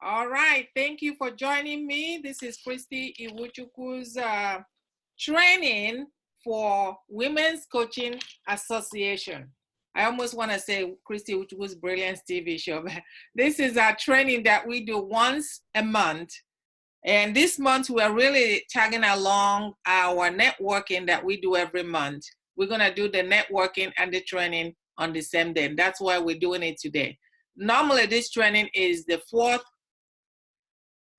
All right, thank you for joining me. This is Christy Iwuchukwu's training for Women's Coaching Association. I almost want to say Christy Iwuchukwu's Brilliance TV show, but this is our training that we do once a month. And this month, we're really tagging along our networking that we do every month. We're going to do the networking and the training on the same day. And that's why we're doing it today. Normally, this training is the fourth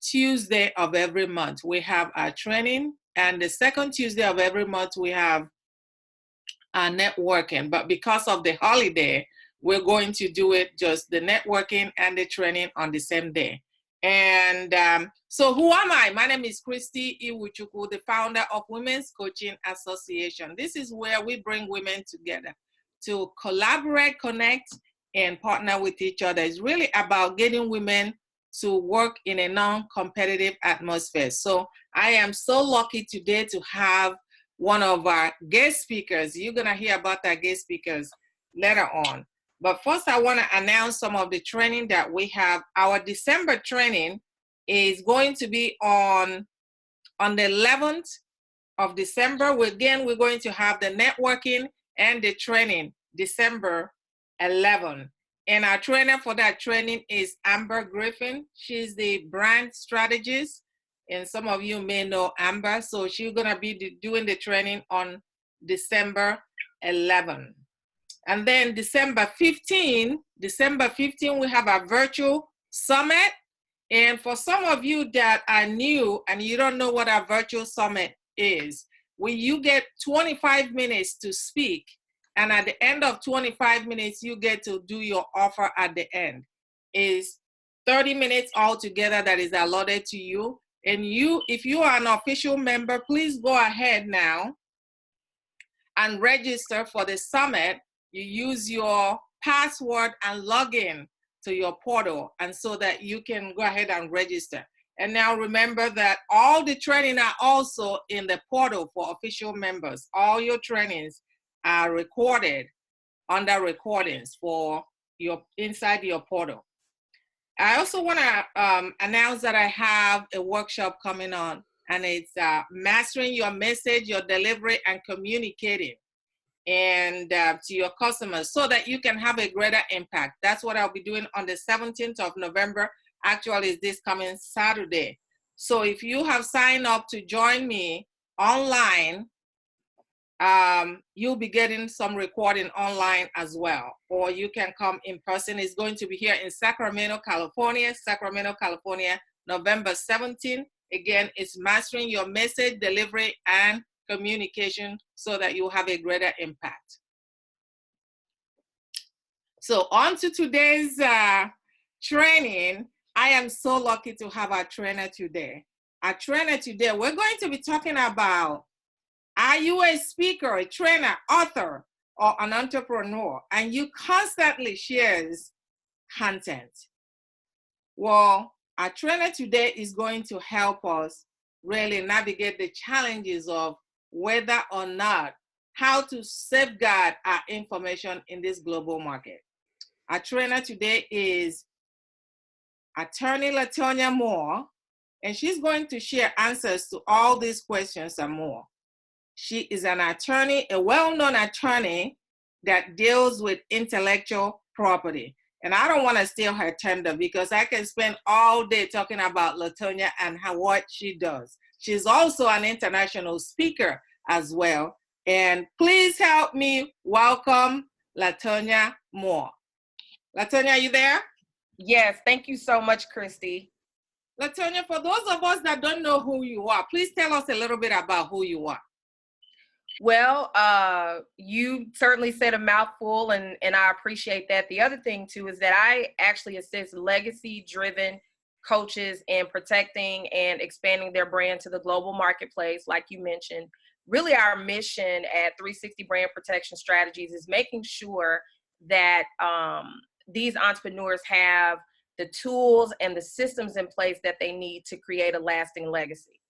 Tuesday of every month. We have our training, and the second Tuesday of every month, we have our networking. But because of the holiday, we're going to do it just the networking and the training on the same day. And so who am I? My name is Christy Iwuchukwu, the founder of Women's Coaching Association. This is where we bring women together to collaborate, connect, and partner with each other. It's really about getting women to work in a non-competitive atmosphere. So I am so lucky today to have one of our guest speakers. You're gonna hear about our guest speakers later on. But first, I want to announce some of the training that we have. Our December training is going to be on the 11th of December. We're going to have the networking and the training December 11th. And our trainer for that training is Amber Griffin. She's the brand strategist. And some of you may know Amber. So she's going to be doing the training on December 11th. And then December 15, we have a virtual summit. And for some of you that are new and you don't know what a virtual summit is, when you get 25 minutes to speak, and at the end of 25 minutes, you get to do your offer at the end. Is 30 minutes altogether that is allotted to you. And if you are an official member, please go ahead now and register for the summit. You use your password and log in to your portal, and so that you can go ahead and register. And now remember that all the training are also in the portal for official members. All your trainings are recorded under recordings for your inside your portal. I also want to announce that I have a workshop coming on, and it's mastering your message, your delivery, and communicating and to your customers so that you can have a greater impact. That's what I'll be doing on the 17th of November. Actually, it's this coming Saturday. So if you have signed up to join me online, you'll be getting some recording online as well, or you can come in person. It's going to be here in Sacramento, California, November 17th. Again, it's mastering your message, delivery, and communication so that you have a greater impact. So on to today's training. I am so lucky to have our trainer today. Our trainer today, we're going to be talking about, are you a speaker, a trainer, author, or an entrepreneur, and you constantly shares content? Well, our trainer today is going to help us really navigate the challenges of whether or not how to safeguard our information in this global market. Our trainer today is attorney LaTonya Moore, and she's going to share answers to all these questions and more. She is an attorney, a well-known attorney that deals with intellectual property. And I don't want to steal her thunder because I can spend all day talking about LaTonya and what she does. She's also an international speaker as well. And please help me welcome LaTonya Moore. LaTonya, are you there? Yes, thank you so much, Christy. LaTonya, for those of us that don't know who you are, please tell us a little bit about who you are. Well, you certainly said a mouthful, and I appreciate that. The other thing, too, is that I actually assist legacy-driven coaches in protecting and expanding their brand to the global marketplace, like you mentioned. Really, our mission at 360 Brand Protection Strategies is making sure that these entrepreneurs have the tools and the systems in place that they need to create a lasting legacy.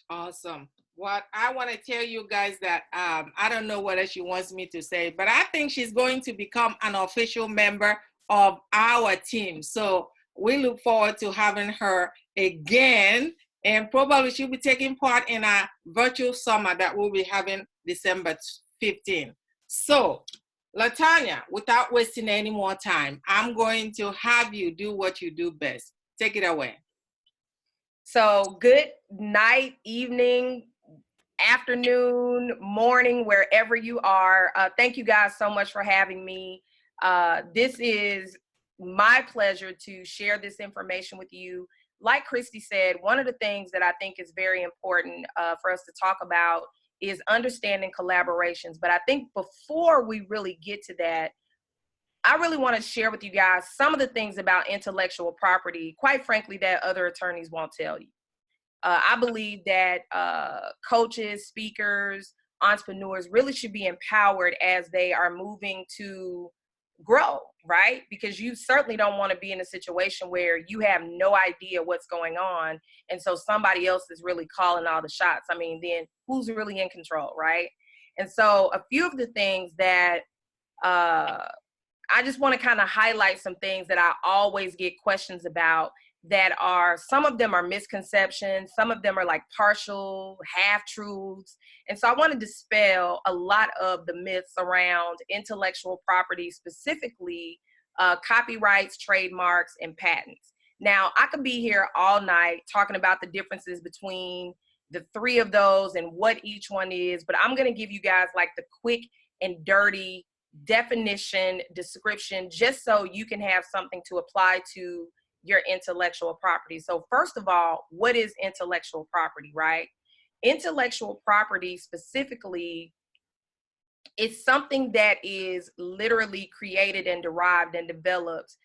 Awesome. What I want to tell you guys that I don't know what she wants me to say, but I think she's going to become an official member of our team. So we look forward to having her again, and probably she'll be taking part in a virtual summer that we'll be having December 15th. So, LaTonya, without wasting any more time, I'm going to have you do what you do best. Take it away. So, good night, evening, afternoon, morning, wherever you are. Thank you guys so much for having me. This is my pleasure to share this information with you. Like Christy said, one of the things that I think is very important for us to talk about is understanding collaborations. But I think before we really get to that, I really want to share with you guys some of the things about intellectual property, quite frankly, that other attorneys won't tell you. I believe that coaches, speakers, entrepreneurs really should be empowered as they are moving to grow, right? Because you certainly don't want to be in a situation where you have no idea what's going on. And so somebody else is really calling all the shots. I mean, then who's really in control, right? And so a few of the things that I just want to kind of highlight some things that I always get questions about that are, some of them are misconceptions, some of them are like partial, half truths. And so I want to dispel a lot of the myths around intellectual property, specifically copyrights, trademarks, and patents. Now, I could be here all night talking about the differences between the three of those and what each one is, but I'm going to give you guys like the quick and dirty definition, description, just so you can have something to apply to your intellectual property. So first of all, what is intellectual property, right? Intellectual property specifically is something that is literally created and derived and developed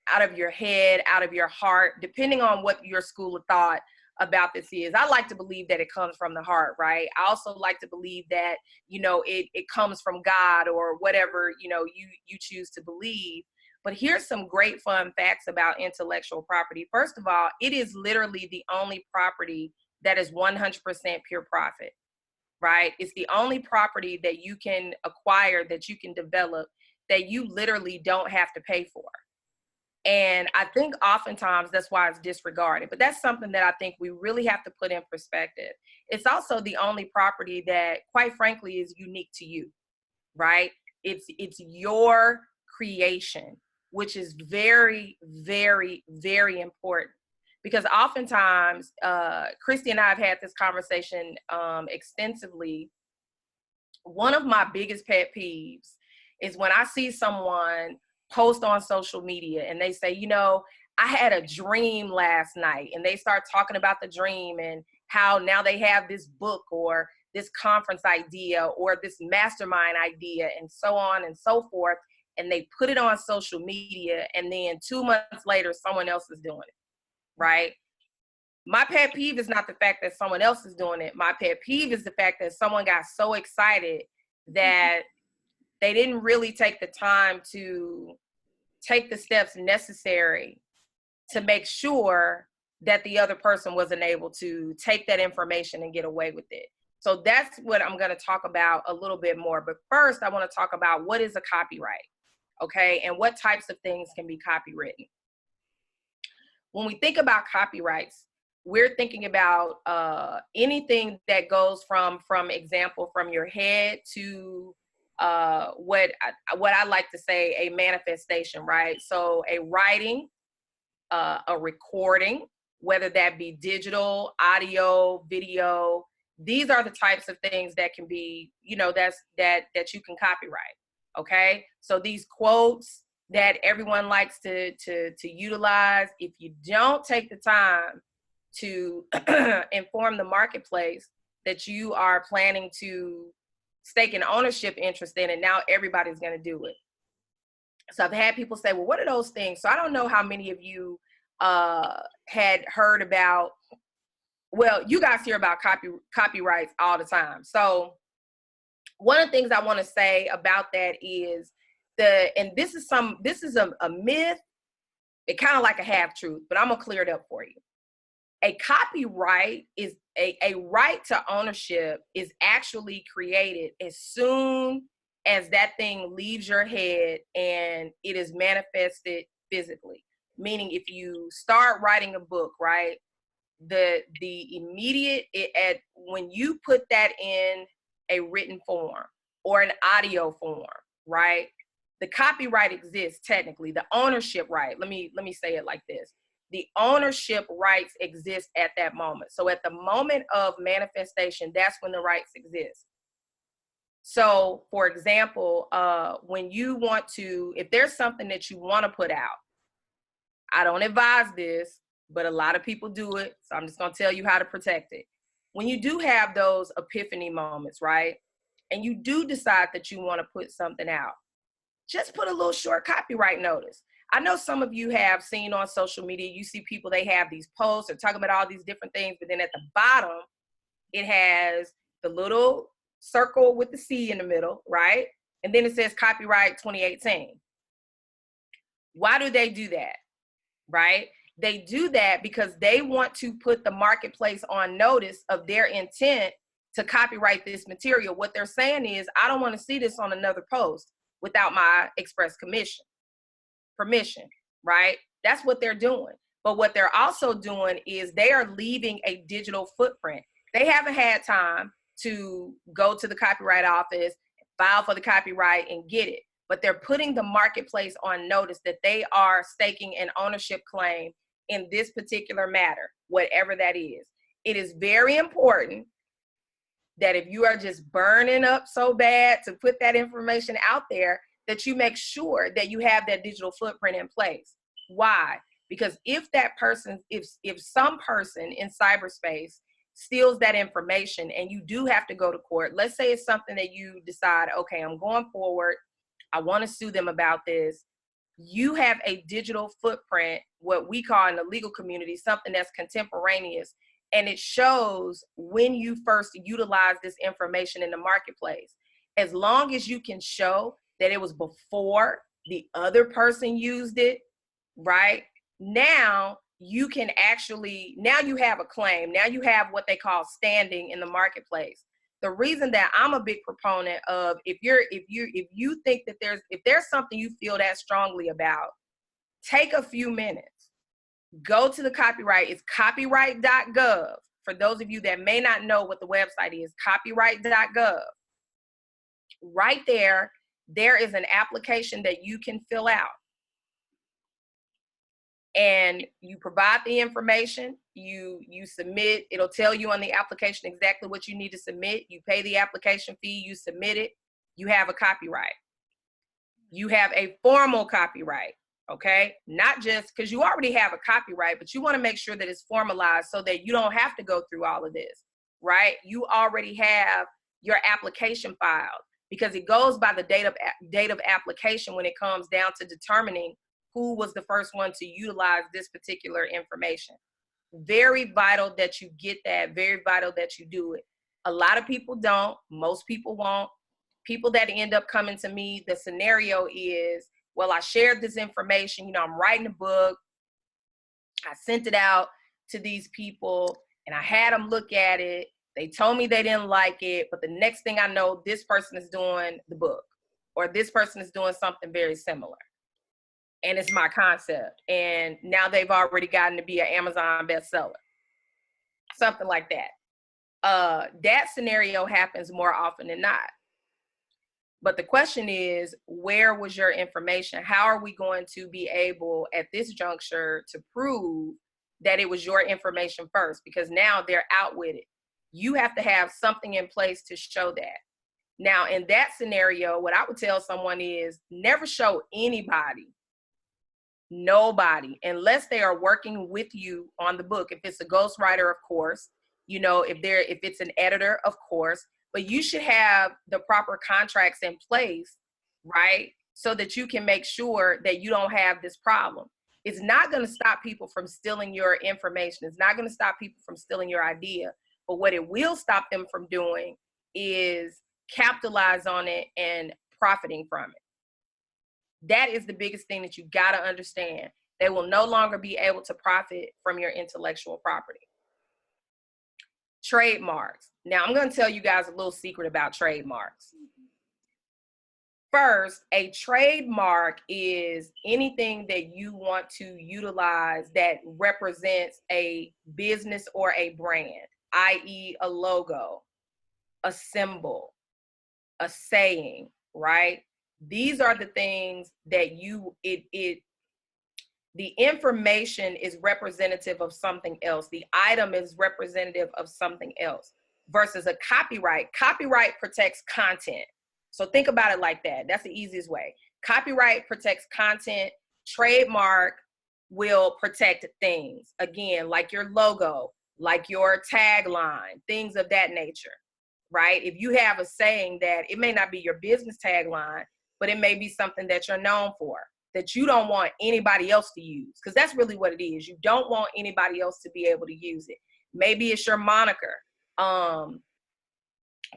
out of your head, out of your heart, depending on what your school of thought about this is. I like to believe that it comes from the heart, right? I also like to believe that, you know, it comes from God or whatever, you know, you choose to believe. But here's some great fun facts about intellectual property. First of all, it is literally the only property that is 100% pure profit, right? It's the only property that you can acquire, that you can develop, that you literally don't have to pay for. And I think oftentimes that's why it's disregarded. But that's something that I think we really have to put in perspective. It's also the only property that, quite frankly, is unique to you, right? It's your creation, which is very, very, very important. Because oftentimes, Christy and I have had this conversation extensively. One of my biggest pet peeves is when I see someone post on social media and they say, you know, I had a dream last night, and they start talking about the dream and how now they have this book or this conference idea or this mastermind idea and so on and so forth. And they put it on social media, and then 2 months later, someone else is doing it, right? My pet peeve is not the fact that someone else is doing it. My pet peeve is the fact that someone got so excited that they didn't really take the time to take the steps necessary to make sure that the other person wasn't able to take that information and get away with it. So that's what I'm going to talk about a little bit more. But first, I want to talk about what is a copyright, okay, and what types of things can be copywritten. When we think about copyrights, we're thinking about anything that goes from example, from your head to what I like to say, a manifestation, right? So a writing, a recording, whether that be digital, audio, video, these are the types of things that can be, you know, that you can copyright. Okay, so these quotes that everyone likes to utilize, if you don't take the time to inform the marketplace that you are planning to stake an ownership interest in it, now everybody's going to do it. So I've had people say, well, what are those things? So I don't know how many of you had heard about, well, you guys hear about copyrights all the time. So one of the things I want to say about that is and this is a myth, it kind of like a half truth, but I'm gonna clear it up for you. A copyright is a right to ownership is actually created as soon as that thing leaves your head and it is manifested physically. meaning if you start writing a book, right, the immediate, when you put that in a written form or an audio form, right, the copyright exists technically, the ownership right. Let me say it like this. The ownership rights exist at that moment. So at the moment of manifestation, that's when the rights exist. So for example, when you want to, if there's something that you want to put out, I don't advise this, but a lot of people do it. So I'm just going to tell you how to protect it. When you do have those epiphany moments, right? And you do decide that you want to put something out, just put a little short copyright notice. I know some of you have seen on social media, you see people, they have these posts, they're talking about all these different things, but then at the bottom, it has the little circle with the C in the middle, right? And then it says copyright 2018. Why do they do that, right? They do that because they want to put the marketplace on notice of their intent to copyright this material. What they're saying is, I don't want to see this on another post without my express permission, right? That's what they're doing. But what they're also doing is they are leaving a digital footprint. They haven't had time to go to the copyright office, file for the copyright and get it. But they're putting the marketplace on notice that they are staking an ownership claim in this particular matter, whatever that is. It is very important that if you are just burning up so bad to put that information out there, that you make sure that you have that digital footprint in place. Why? Because if that person, if some person in cyberspace steals that information and you do have to go to court, let's say it's something that you decide, okay, I'm going forward, I want to sue them about this. You have a digital footprint, what we call in the legal community, something that's contemporaneous. And it shows when you first utilize this information in the marketplace. As long as you can show that it was before the other person used it, right? Now you can actually, now you have a claim. Now you have what they call standing in the marketplace. The reason that I'm a big proponent of, if you think that there's something you feel that strongly about, take a few minutes, go to the copyright. It's copyright.gov. For those of you that may not know what the website is, copyright.gov. Right there, there is an application that you can fill out. And you provide the information, you submit, it'll tell you on the application exactly what you need to submit. You pay the application fee, you submit it, you have a copyright. You have a formal copyright, okay? Not just because you already have a copyright, but you want to make sure that it's formalized so that you don't have to go through all of this, right? You already have your application filed because it goes by the date of application when it comes down to determining who was the first one to utilize this particular information. Very vital that you get that, very vital that you do it. A lot of people don't, most people won't. People that end up coming to me, the scenario is, well, I shared this information, you know, I'm writing a book, I sent it out to these people and I had them look at it. They told me they didn't like it, but the next thing I know, this person is doing the book or this person is doing something very similar. And it's my concept. And now they've already gotten to be an Amazon bestseller. Something like that. That scenario happens more often than not. But the question is, where was your information? How are we going to be able at this juncture to prove that it was your information first? Because now they're out with it. You have to have something in place to show that. Now, in that scenario, what I would tell someone is never show anybody, nobody, unless they are working with you on the book. If it's a ghostwriter, of course, you know, if it's an editor, of course, but you should have the proper contracts in place, right? So that you can make sure that you don't have this problem. It's not going to stop people from stealing your information. It's not going to stop people from stealing your idea. But what it will stop them from doing is capitalize on it and profiting from it. That is the biggest thing that you got to understand. They will no longer be able to profit from your intellectual property. Trademarks. Now, I'm going to tell you guys a little secret about trademarks. First, a trademark is anything that you want to utilize that represents a business or a brand, i.e. a logo, a symbol, a saying, right? These are the things that the information is representative of something else. The item is representative of something else versus a copyright. Copyright protects content. So think about it like that. That's the easiest way. Copyright protects content. Trademark will protect things. Again, like your logo, like your tagline, things of that nature, right? If you have a saying that it may not be your business tagline, but it may be something that you're known for, that you don't want anybody else to use, because that's really what it is. You don't want anybody else to be able to use it. Maybe it's your moniker.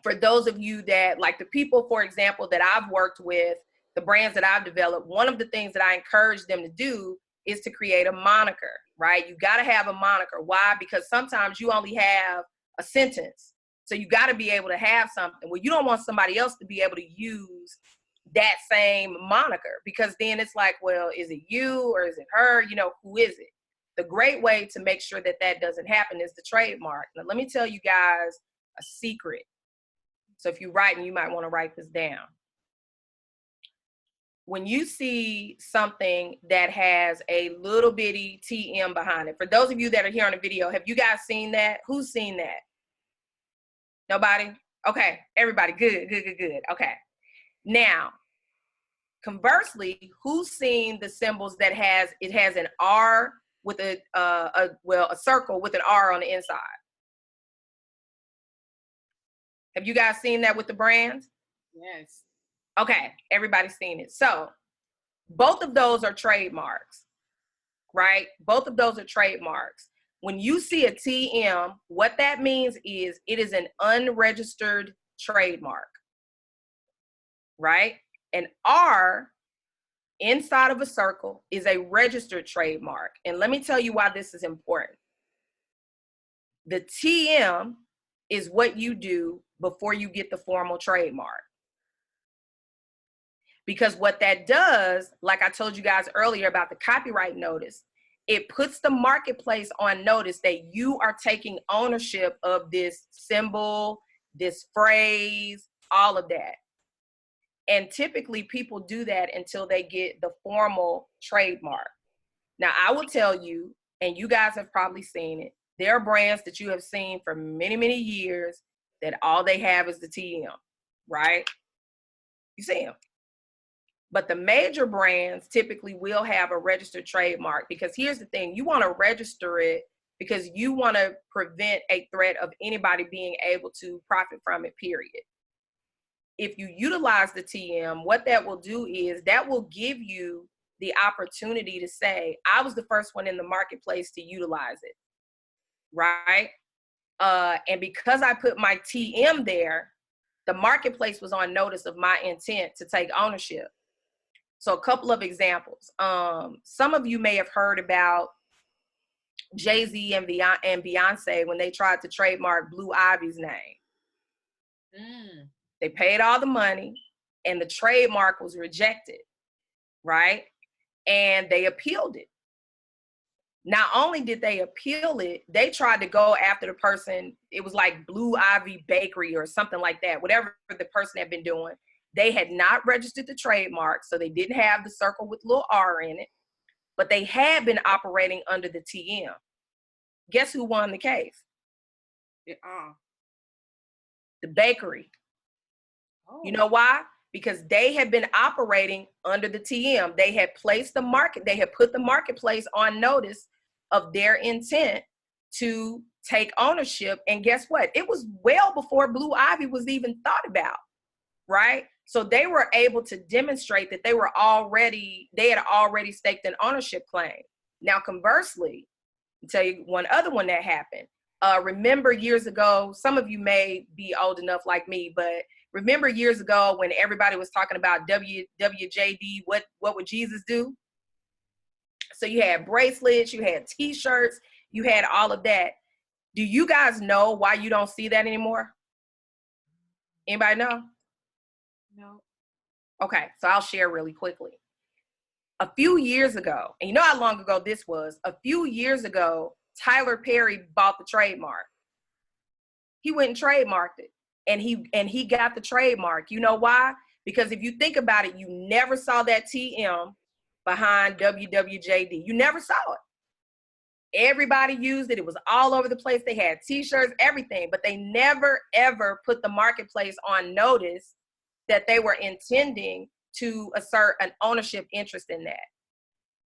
For those of you that, like the people, for example, that I've worked with, the brands that I've developed, one of the things that I encourage them to do is to create a moniker, right? You got to have a moniker. Why? Because sometimes you only have a sentence. So you got to be able to have something. Well, you don't want somebody else to be able to use that same moniker, because then it's like, well, is it you or is it her? You know, who is it? The great way to make sure that that doesn't happen is the trademark. Now, let me tell you guys a secret. So if you're writing, you might want to write this down. When you see something that has a little bitty TM behind it, for those of you that are here on the video, have you guys seen that? Who's seen that? Nobody? Okay, everybody, good. Okay. Now, conversely, who's seen the symbols that has an R with a circle with an R on the inside? Have you guys seen that with the brands? Yes. Okay, everybody's seen it. So both of those are trademarks, right? Both of those are trademarks. When you see a TM, what that means is it is an unregistered trademark, right? An R inside of a circle is a registered trademark. And let me tell you why this is important. The TM is what you do before you get the formal trademark. Because what that does, like I told you guys earlier about the copyright notice, it puts the marketplace on notice that you are taking ownership of this symbol, this phrase, all of that. And typically people do that until they get the formal trademark. Now, I will tell you, and you guys have probably seen it, there are brands that you have seen for many, many years that all they have is the TM, right? You see them. But the major brands typically will have a registered trademark, because here's the thing, you want to register it because you want to prevent a threat of anybody being able to profit from it, period. If you utilize the TM, what that will do is that will give you the opportunity to say, I was the first one in the marketplace to utilize it, right? And because I put my TM there, the marketplace was on notice of my intent to take ownership. So a couple of examples. Some of you may have heard about Jay-Z and Beyonce when they tried to trademark Blue Ivy's name. They paid all the money and the trademark was rejected, right? And they appealed it. Not only did they appeal it, they tried to go after the person. It was like Blue Ivy Bakery or something like that, whatever the person had been doing. They had not registered the trademark, so they didn't have the circle with little R in it, but they had been operating under the TM. Guess who won the case? The bakery. Oh. You know why? Because they had been operating under the TM. They had placed they had put the marketplace on notice of their intent to take ownership. And guess what? It was well before Blue Ivy was even thought about, right? So they were able to demonstrate that they had already staked an ownership claim. Now, conversely, I'll tell you one other one that happened. Remember years ago, some of you may be old enough like me, but remember years ago when everybody was talking about WWJD, what would Jesus do? So you had bracelets, you had t-shirts, you had all of that. Do you guys know why you don't see that anymore? Anybody know? No. Okay, so I'll share really quickly. A few years ago, and you know how long ago this was, a few years ago, Tyler Perry bought the trademark. He went and trademarked it, and he got the trademark. You know why? Because if you think about it, you never saw that TM behind WWJD. You never saw it. Everybody used it. It was all over the place. They had t-shirts, everything, but they never, ever put the marketplace on notice that they were intending to assert an ownership interest in that.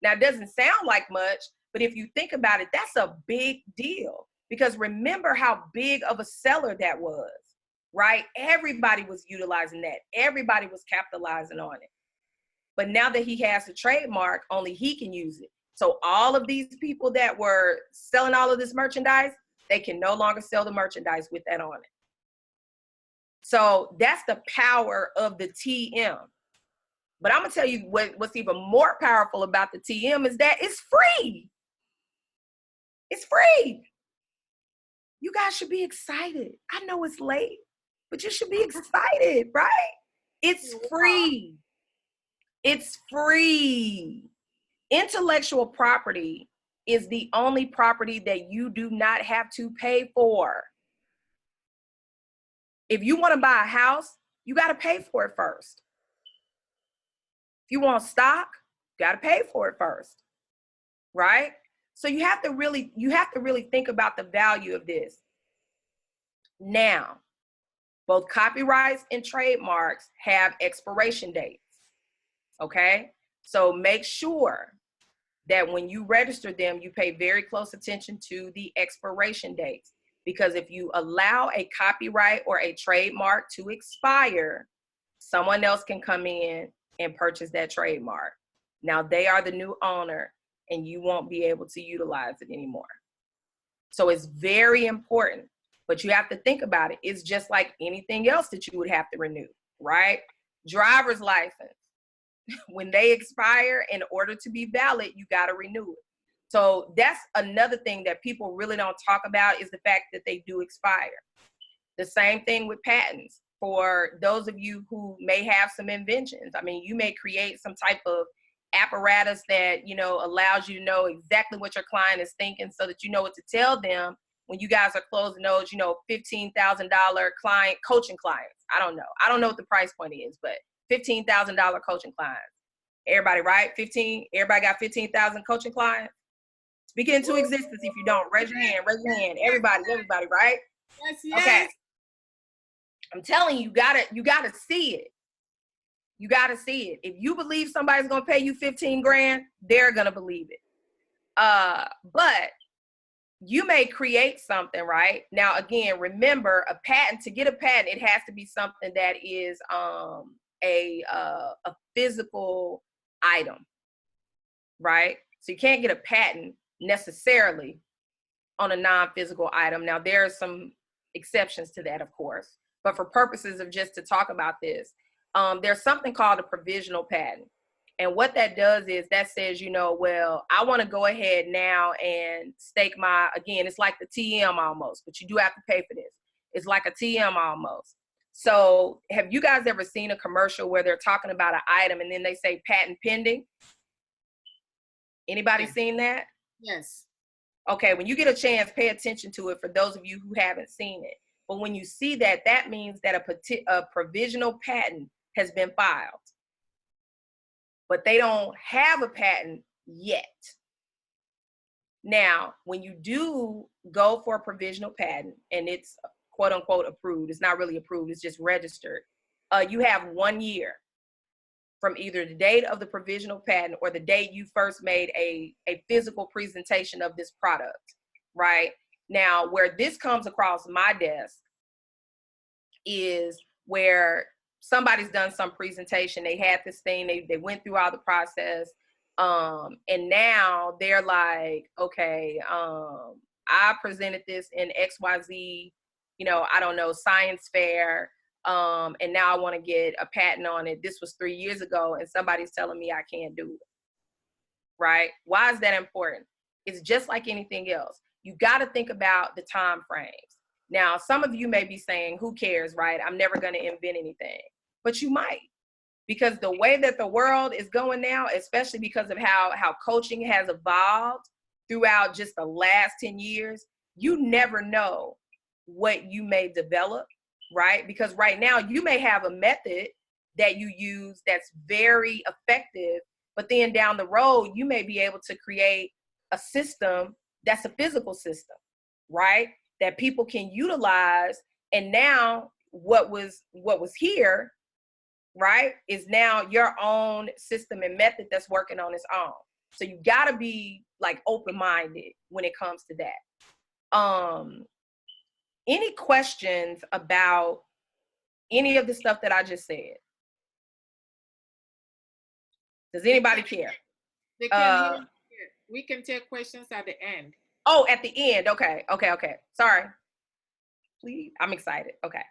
Now, it doesn't sound like much, but if you think about it, that's a big deal, because remember how big of a seller that was, right? Everybody was utilizing that. Everybody was capitalizing on it. But now that he has the trademark, only he can use it. So all of these people that were selling all of this merchandise, they can no longer sell the merchandise with that on it. So that's the power of the TM. But I'm gonna tell you what's even more powerful about the TM is that it's free. It's free. You guys should be excited. I know it's late, but you should be excited, right? It's free. It's free. Intellectual property is the only property that you do not have to pay for. If you want to buy a house, you got to pay for it first. If you want stock, you got to pay for it first, right? So you have to really think about the value of this. Now, both copyrights and trademarks have expiration dates, okay? So make sure that when you register them, you pay very close attention to the expiration dates, because if you allow a copyright or a trademark to expire, someone else can come in and purchase that trademark. Now they are the new owner and you won't be able to utilize it anymore. So it's very important, but you have to think about it. It's just like anything else that you would have to renew, right? Driver's license. When they expire, in order to be valid, you got to renew it. So that's another thing that people really don't talk about, is the fact that they do expire. The same thing with patents. For those of you who may have some inventions, I mean, you may create some type of apparatus that, you know, allows you to know exactly what your client is thinking, so that you know what to tell them when you guys are closing those, you know, $15,000 client coaching clients. I don't know what the price point is, but $15,000 coaching clients. Everybody, right? Everybody got 15,000 coaching clients? Speak it into existence. If you don't, raise your hand, Everybody, right? Yes. Okay. I'm telling you, you gotta see it. You gotta see it. If you believe somebody's gonna pay you 15 grand, they're gonna believe it. But you may create something, right? Now, again, remember, to get a patent, it has to be something that is a physical item, right? So you can't get a patent necessarily on a non-physical item. Now, there are some exceptions to that, of course, but for purposes of just to talk about this, there's something called a provisional patent. And what that does is that says, you know, well, I want to go ahead now and stake again, it's like the TM almost, but you do have to pay for this. It's like a TM almost. So have you guys ever seen a commercial where they're talking about an item and then they say patent pending? Anybody seen that? Yes. Okay, when you get a chance, pay attention to it, for those of you who haven't seen it. But when you see that, that means that a provisional patent has been filed, but they don't have a patent yet. Now, when you do go for a provisional patent and it's quote unquote approved, it's not really approved, it's just registered, you have 1 year from either the date of the provisional patent or the date you first made a physical presentation of this product, right? Now, where this comes across my desk is where somebody's done some presentation, they had this thing, they went through all the process, and now they're like, okay, I presented this in XYZ, you know, I don't know, science fair, and now I want to get a patent on it. This was 3 years ago, and somebody's telling me I can't do it, right? Why is that important? It's just like anything else. You got to think about the time frames. Now, some of you may be saying, who cares, right? I'm never going to invent anything, but you might. Because the way that the world is going now, especially because of how coaching has evolved throughout just the last 10 years, you never know what you may develop, right? Because right now you may have a method that you use that's very effective, but then down the road, you may be able to create a system that's a physical system, right? That people can utilize. And now what was here, right, is now your own system and method that's working on its own. So you got to be like open-minded when it comes to that. Any questions about any of the stuff that I just said? Does anybody care? They can hear. We can take questions at the end. Oh, at the end. Okay. Sorry. Please. I'm excited. Okay.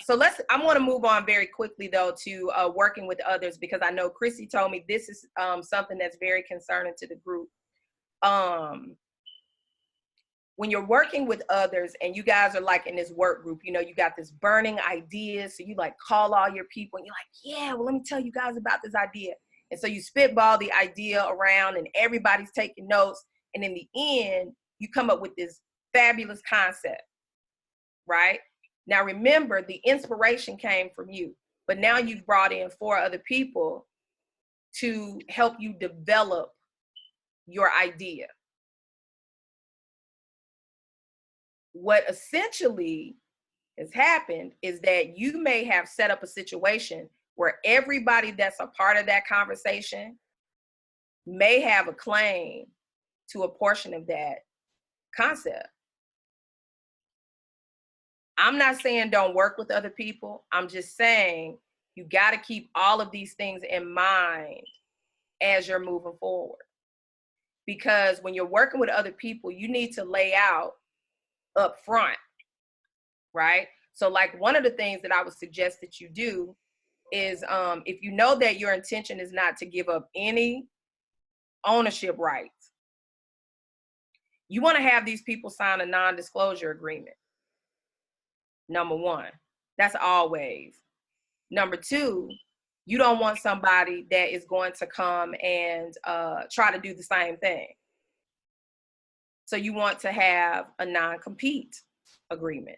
So I'm going to move on very quickly though to working with others, because I know Chrissy told me this is something that's very concerning to the group. When you're working with others and you guys are like in this work group, you know, you got this burning idea. So you like call all your people and you're like, yeah, well, let me tell you guys about this idea. And so you spitball the idea around and everybody's taking notes. And in the end, you come up with this fabulous concept, right? Now, remember, the inspiration came from you, but now you've brought in 4 other people to help you develop your idea. What essentially has happened is that you may have set up a situation where everybody that's a part of that conversation may have a claim to a portion of that concept. I'm not saying don't work with other people. I'm just saying you got to keep all of these things in mind as you're moving forward. Because when you're working with other people, you need to lay out up front, right? So like one of the things that I would suggest that you do is if you know that your intention is not to give up any ownership rights, you want to have these people sign a non-disclosure agreement. Number 1, that's always. Number 2, you don't want somebody that is going to come and try to do the same thing. So you want to have a non-compete agreement.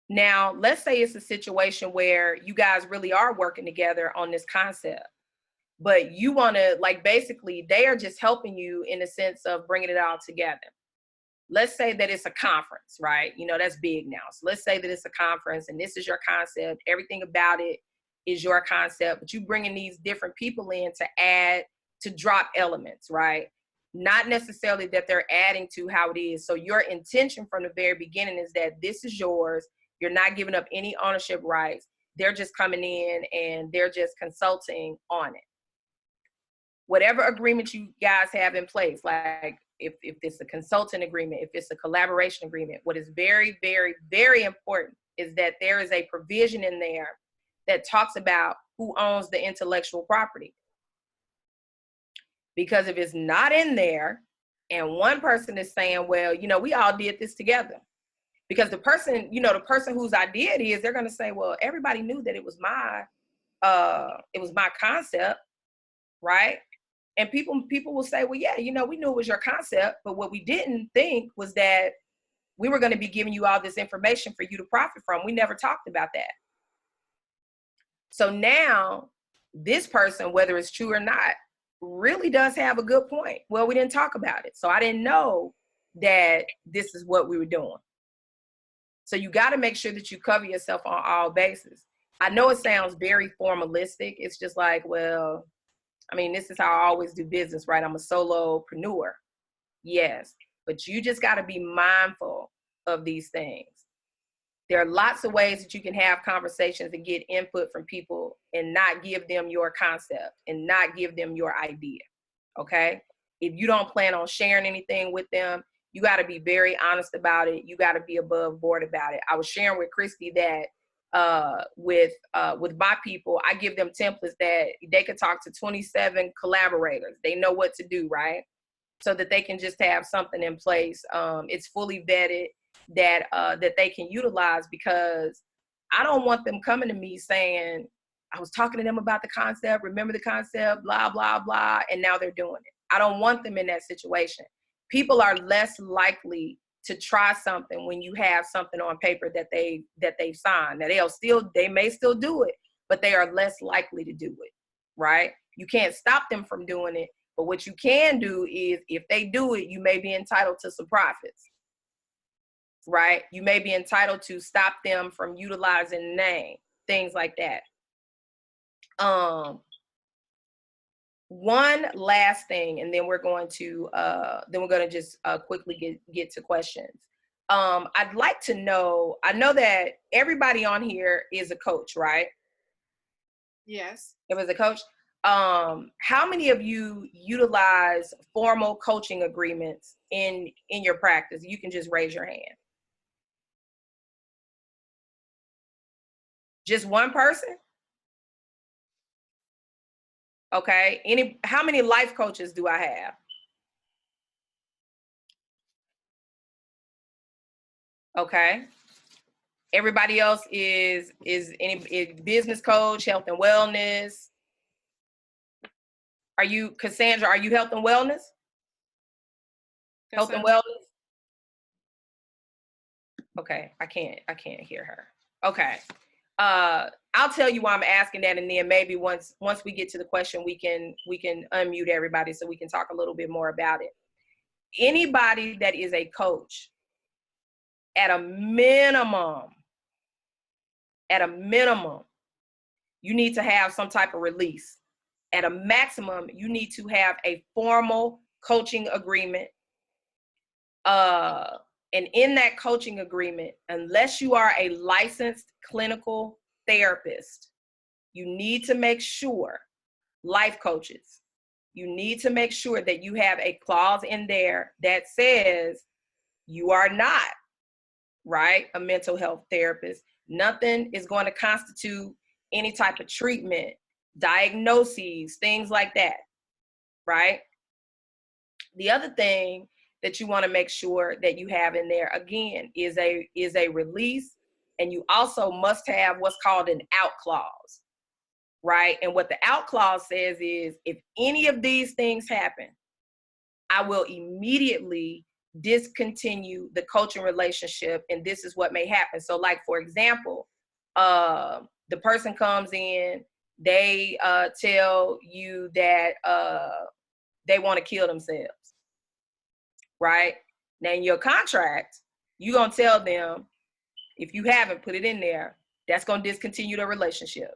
Now, let's say it's a situation where you guys really are working together on this concept, but you want to, like, basically they are just helping you in the sense of bringing it all together. Let's say that it's a conference, right? You know, that's big now. So let's say that it's a conference and this is your concept. Everything about it is your concept, but you bringing these different people in to add, to drop elements, right? Not necessarily that they're adding to how it is. So your intention from the very beginning is that this is yours. You're not giving up any ownership rights. They're just coming in and they're just consulting on it. Whatever agreement you guys have in place, like if it's a consultant agreement, if it's a collaboration agreement, what is very, very, very important is that there is a provision in there that talks about who owns the intellectual property. Because if it's not in there and one person is saying, well, you know, we all did this together. Because the person, you know, the person whose idea it is, they're going to say, well, everybody knew that it was my concept, right? And people will say, well, yeah, you know, we knew it was your concept, but what we didn't think was that we were going to be giving you all this information for you to profit from. We never talked about that. So now this person, whether it's true or not, really does have a good point. Well, we didn't talk about it. So I didn't know that this is what we were doing. So you got to make sure that you cover yourself on all bases. I know it sounds very formalistic. It's just like, well, I mean, this is how I always do business, right? I'm a solopreneur. Yes, but you just got to be mindful of these things. There are lots of ways that you can have conversations and get input from people and not give them your concept and not give them your idea, okay? If you don't plan on sharing anything with them, you got to be very honest about it. You got to be above board about it. I was sharing with Christy that with my people, I give them templates that they could talk to 27 collaborators. They know what to do, right? So that they can just have something in place. It's fully vetted. that that they can utilize, because I don't want them coming to me saying, I was talking to them about the concept, remember the concept, blah, blah, blah, and now they're doing it. I don't want them in that situation. People are less likely to try something when you have something on paper that they've signed. Now they may still do it, but they are less likely to do it, right? You can't stop them from doing it, but what you can do is, if they do it, you may be entitled to some profits, right? You may be entitled to stop them from utilizing the name, things like that. One last thing, and then we're going to just quickly get to questions. I'd like to know, I know that everybody on here is a coach, right? Yes. It was a coach. How many of you utilize formal coaching agreements in your practice? You can just raise your hand. Just one person? Okay. How many life coaches do I have? Okay. Everybody else is business coach, health and wellness. Are you, Cassandra, are you health and wellness? Health and wellness? Okay, I can't hear her. Okay. I'll tell you why I'm asking that, and then maybe once we get to the question, we can unmute everybody so we can talk a little bit more about it. Anybody that is a coach, at a minimum, you need to have some type of release. At a maximum, you need to have a formal coaching agreement. And in that coaching agreement, unless you are a licensed clinical therapist, you need to make sure, life coaches, you need to make sure that you have a clause in there that says you are not, right, a mental health therapist. Nothing is going to constitute any type of treatment, diagnoses, things like that, right? The other thing that you want to make sure that you have in there, again, is a release, and you also must have what's called an out clause, right? And what the out clause says is, if any of these things happen, I will immediately discontinue the coaching relationship, and this is what may happen. So, like, for example, the person comes in, they tell you that they want to kill themselves, right? Now, in your contract, you're going to tell them, if you haven't put it in there, that's going to discontinue the relationship.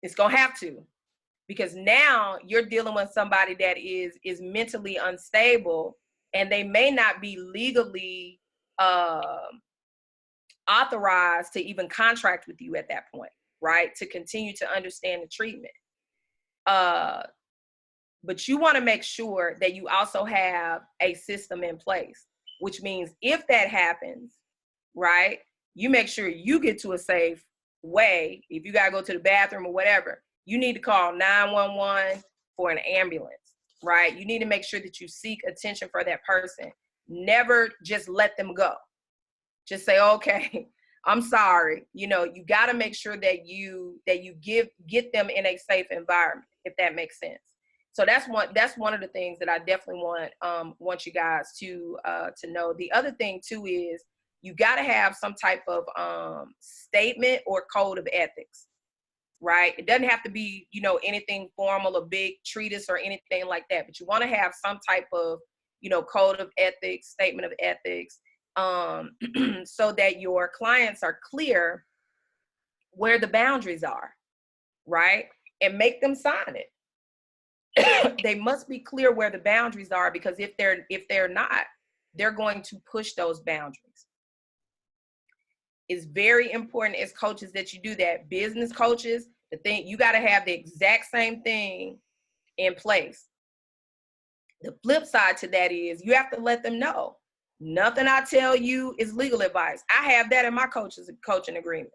It's going to have to, because now you're dealing with somebody that is mentally unstable, and they may not be legally authorized to even contract with you at that point, right? To continue to understand the treatment. But you want to make sure that you also have a system in place, which means if that happens, right, you make sure you get to a safe way. If you got to go to the bathroom or whatever, you need to call 911 for an ambulance, right? You need to make sure that you seek attention for that person. Never just let them go. Just say, okay, I'm sorry. You know, you got to make sure that you get them in a safe environment, if that makes sense. So that's one of the things that I definitely want you guys to know. The other thing too is, you got to have some type of statement or code of ethics, right? It doesn't have to be, you know, anything formal, a big treatise or anything like that, but you want to have some type of, you know, code of ethics, statement of ethics, so that your clients are clear where the boundaries are, right? And make them sign it. They must be clear where the boundaries are, because if they're not, they're going to push those boundaries. It's very important as coaches that you do that. Business coaches, the thing, you got to have the exact same thing in place. The flip side to that is, you have to let them know, nothing I tell you is legal advice. I have that in my coaching agreement,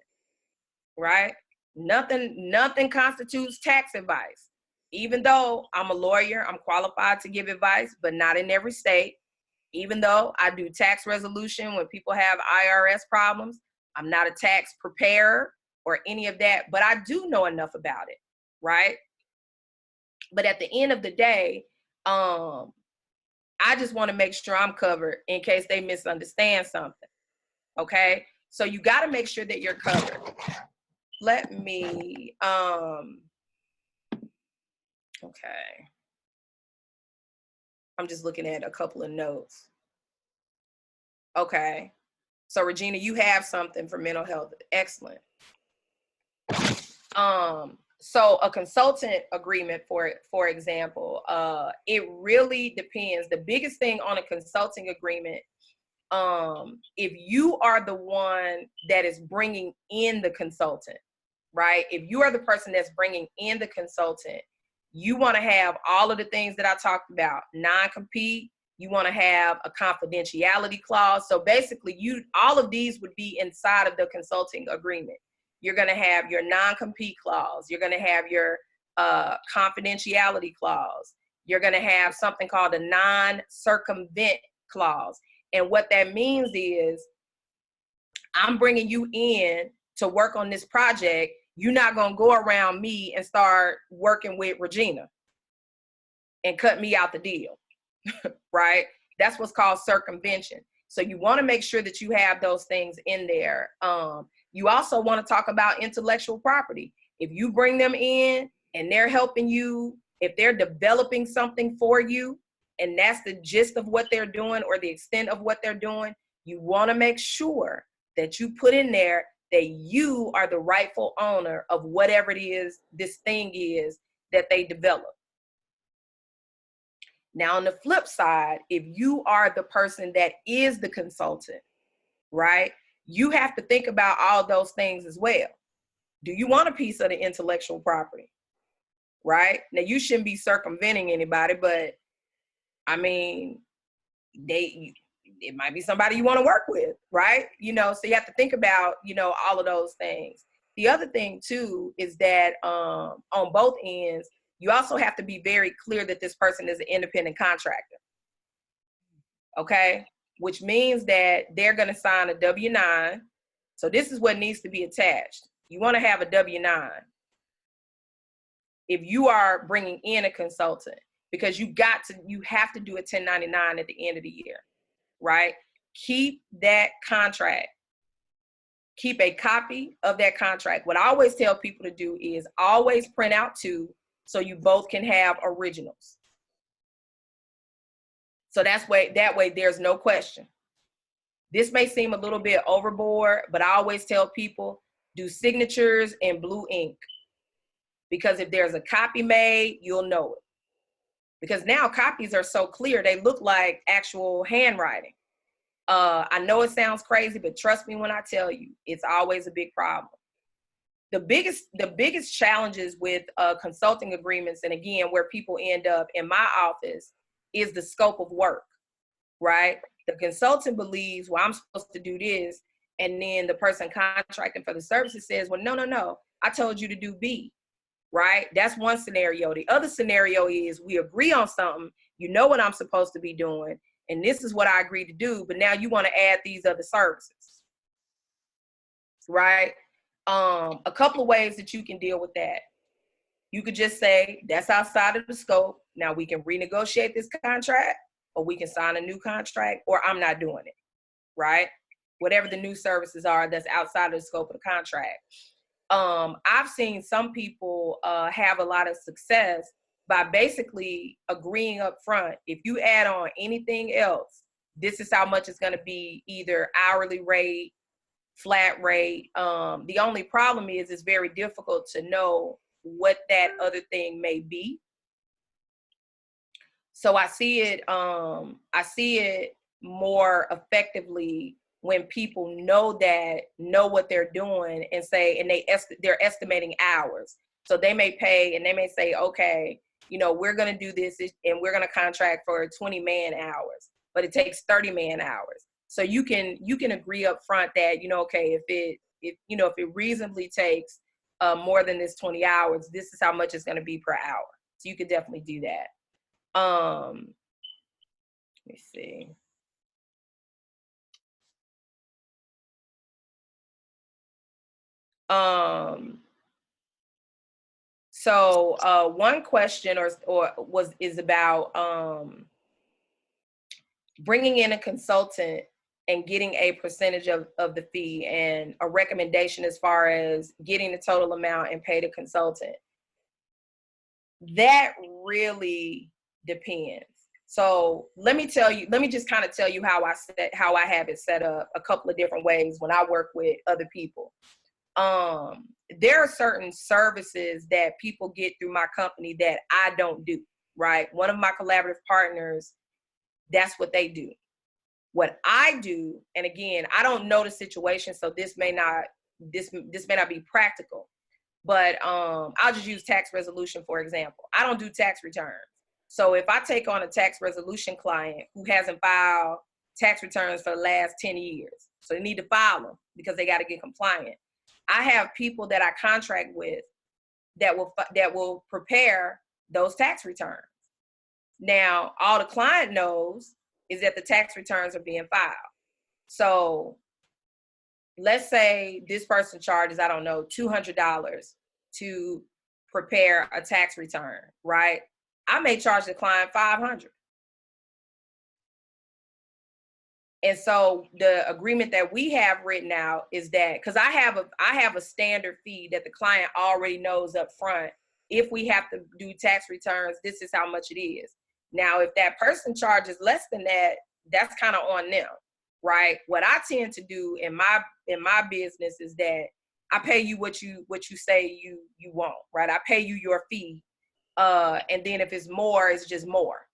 right? Nothing constitutes tax advice. Even though I'm a lawyer, I'm qualified to give advice, but not in every state. Even though I do tax resolution when people have IRS problems, I'm not a tax preparer or any of that, but I do know enough about it, right? But at the end of the day, I just want to make sure I'm covered in case they misunderstand something, okay? So you got to make sure that you're covered. Let me, okay. I'm just looking at a couple of notes. Okay. So Regina, you have something for mental health. Excellent. So a consultant agreement, for example, it really depends. The biggest thing on a consulting agreement, if you are the one that is bringing in the consultant, right? If you are the person that's bringing in the consultant, you want to have all of the things that I talked about, non-compete. You want to have a confidentiality clause. So basically, all of these would be inside of the consulting agreement. You're going to have your non-compete clause. You're going to have your confidentiality clause. You're going to have something called a non-circumvent clause. And what that means is, I'm bringing you in to work on this project. You're not going to go around me and start working with Regina and cut me out the deal, right? That's what's called circumvention. So you want to make sure that you have those things in there. You also want to talk about intellectual property. If you bring them in and they're helping you, if they're developing something for you, and that's the gist of what they're doing or the extent of what they're doing, you want to make sure that you put in there that you are the rightful owner of whatever it is this thing is that they develop. Now, on the flip side, if you are the person that is the consultant, right, you have to think about all those things as well. Do you want a piece of the intellectual property, right? Now, you shouldn't be circumventing anybody, but I mean, it might be somebody you want to work with, right? So you have to think about, all of those things. The other thing too is that on both ends, you also have to be very clear that this person is an independent contractor. Okay? Which means that they're going to sign a W-9. So this is what needs to be attached. You want to have a W-9 if you are bringing in a consultant, because you have to do a 1099 at the end of the year. Right? Keep that contract. Keep a copy of that contract. What I always tell people to do is always print out two so you both can have originals. So that way there's no question. This may seem a little bit overboard, but I always tell people do signatures in blue ink, because if there's a copy made, you'll know it. Because now copies are so clear, they look like actual handwriting. I know it sounds crazy, but trust me when I tell you, it's always a big problem. The biggest challenges with consulting agreements, and again, where people end up in my office, is the scope of work, right? The consultant believes, well, I'm supposed to do this, and then the person contracting for the services says, well, no, I told you to do B, right? That's one scenario. The other scenario is we agree on something, you know what I'm supposed to be doing, and this is what I agreed to do, but now you want to add these other services, right? A couple of ways that you can deal with that. You could just say, that's outside of the scope. Now we can renegotiate this contract, or we can sign a new contract, or I'm not doing it, right? Whatever the new services are that's outside of the scope of the contract. I've seen some people have a lot of success by basically agreeing up front, if you add on anything else, this is how much it's going to be, either hourly rate, flat rate. The only problem is it's very difficult to know what that other thing may be. So I see it more effectively when people know what they're doing and say, and they're estimating hours. So they may pay and they may say, okay, we're going to do this and we're going to contract for 20 man hours, but it takes 30 man hours. So you can agree up front that, okay, if it reasonably takes more than this 20 hours, this is how much it's going to be per hour. So you could definitely do that. Let me see. So one question is about bringing in a consultant and getting a percentage of the fee, and a recommendation as far as getting the total amount and pay the consultant. That really depends. So let me just kind of tell you how I have it set up a couple of different ways when I work with other people. There are certain services that people get through my company that I don't do, right? One of my collaborative partners, that's what they do. What I do, and again, I don't know the situation, so this may not be practical, but I'll just use tax resolution, for example. I don't do tax returns. So if I take on a tax resolution client who hasn't filed tax returns for the last 10 years, so they need to file them because they got to get compliant. I have people that I contract with that will prepare those tax returns. Now, all the client knows is that the tax returns are being filed. So let's say this person charges, I don't know, $200 to prepare a tax return, right? I may charge the client $500. And so the agreement that we have written out is that, because I have a standard fee that the client already knows up front. If we have to do tax returns, this is how much it is. Now, if that person charges less than that, that's kind of on them, right? What I tend to do in my business is that I pay you what you say you want, right? I pay you your fee, and then if it's more, it's just more,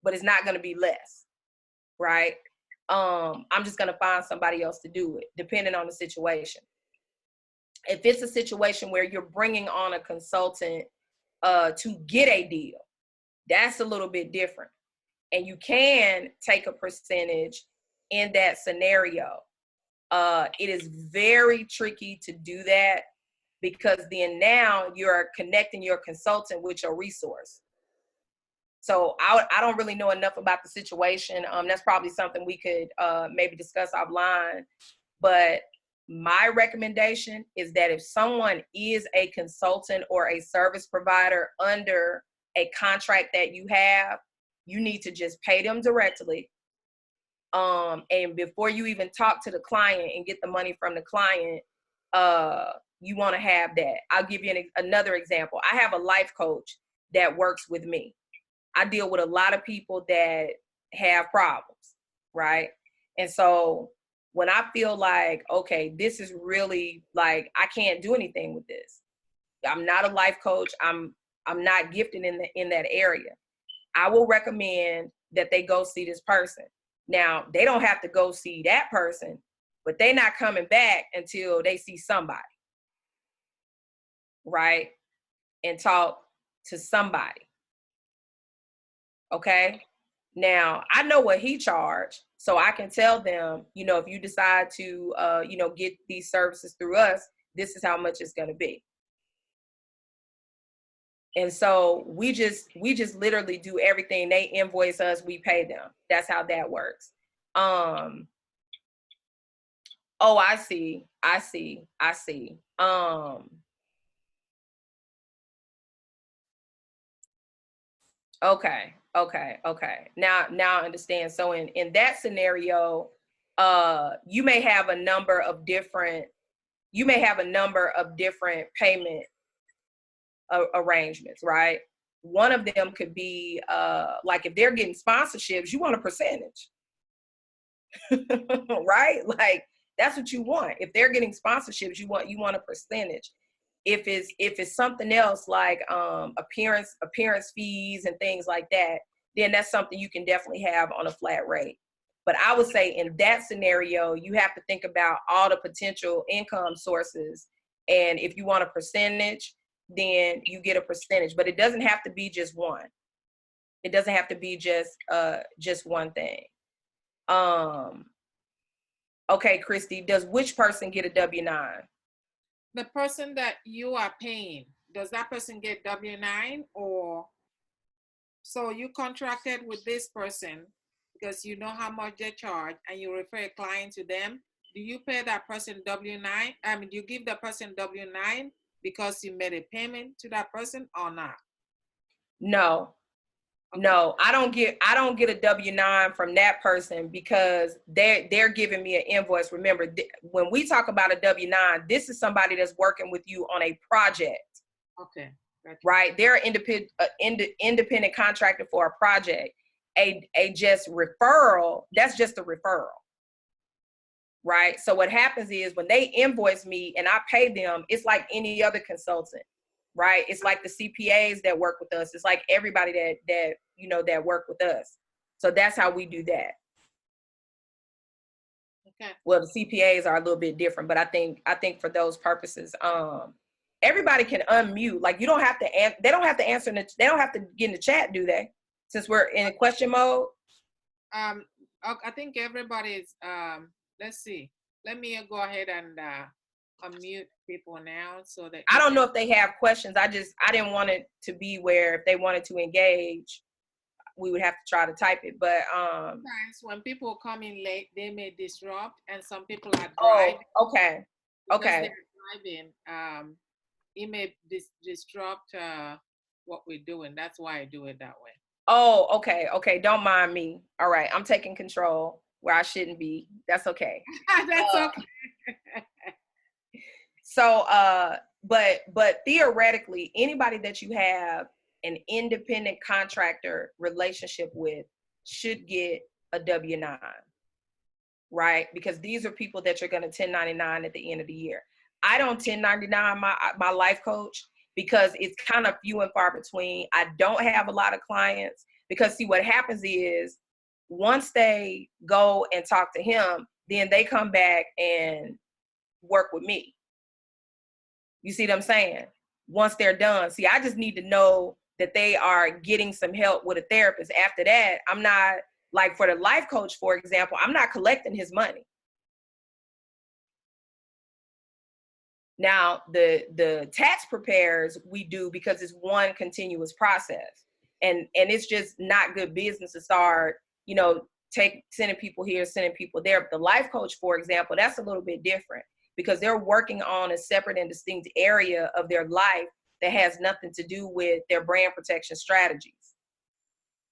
but it's not going to be less, right? I'm just going to find somebody else to do it, depending on the situation. If it's a situation where you're bringing on a consultant to get a deal, that's a little bit different. And you can take a percentage in that scenario. It is very tricky to do that, because then now you're connecting your consultant with your resource. So I don't really know enough about the situation. That's probably something we could maybe discuss offline. But my recommendation is that if someone is a consultant or a service provider under a contract that you have, you need to just pay them directly. And before you even talk to the client and get the money from the client, you want to have that. I'll give you another example. I have a life coach that works with me. I deal with a lot of people that have problems, right? And so when I feel like, okay, this is really like, I can't do anything with this. I'm not a life coach. I'm not gifted in that area. I will recommend that they go see this person. Now, they don't have to go see that person, but they're not coming back until they see somebody, right? And talk to somebody. Okay. Now I know what he charged, so I can tell them, if you decide to, get these services through us, this is how much it's going to be. And so we just literally do everything. They invoice us, we pay them. That's how that works. Oh, I see. Okay. Now I understand. So in that scenario, you may have a number of different payment arrangements, right? One of them could be like, if they're getting sponsorships, you want a percentage. Right? Like, that's what you want. If they're getting sponsorships, you want a percentage. If it's something else like appearance fees and things like that, then that's something you can definitely have on a flat rate. But I would say in that scenario, you have to think about all the potential income sources. And if you want a percentage, then you get a percentage. But it doesn't have to be just one. It doesn't have to be just one thing. Okay, Christy, does which person get a W-9? The person that you are paying, does that person get W-9? Or so you contracted with this person because you know how much they charge and you refer a client to them, do you pay that person W-9? I mean, do you give the person W-9 because you made a payment to that person or not? No. Okay. No, I don't get a W-9 from that person because they're giving me an invoice. Remember, when we talk about a W-9, this is somebody that's working with you on a project. Okay. Gotcha. Right? They're an independent contractor for a project. A just referral, that's just a referral. Right? So what happens is when they invoice me and I pay them, it's like any other consultant. Right? It's like the CPAs that work with us. It's like everybody that you know that work with us. So that's how we do that. Okay. Well, the CPAs are a little bit different, but I think for those purposes, everybody can unmute. Like you don't have to they don't have to answer they don't have to get in the chat, do they? Since we're in question mode. I think everybody is let's see. Let me go ahead and unmute people now so that I don't know if they have questions. I didn't want it to be where if they wanted to engage, we would have to try to type it. But sometimes when people come in late, they may disrupt, and some people are driving. Oh, okay. Because they're driving, it may disrupt what we're doing. That's why I do it that way. Oh, okay. Okay. Don't mind me. All right. I'm taking control where I shouldn't be. That's okay. That's okay. So, but theoretically, anybody that you have an independent contractor relationship with should get a W-9, right? Because these are people that you're going to 1099 at the end of the year. I don't 1099 my life coach because it's kind of few and far between. I don't have a lot of clients because see what happens is once they go and talk to him, then they come back and work with me. You see what I'm saying? Once they're done. See, I just need to know that they are getting some help with a therapist. After that, I'm not, like for the life coach, for example, I'm not collecting his money. Now, the tax preparers we do because it's one continuous process. And it's just not good business to start, you know, sending people here, sending people there. But the life coach, for example, that's a little bit different because they're working on a separate and distinct area of their life that has nothing to do with their brand protection strategies.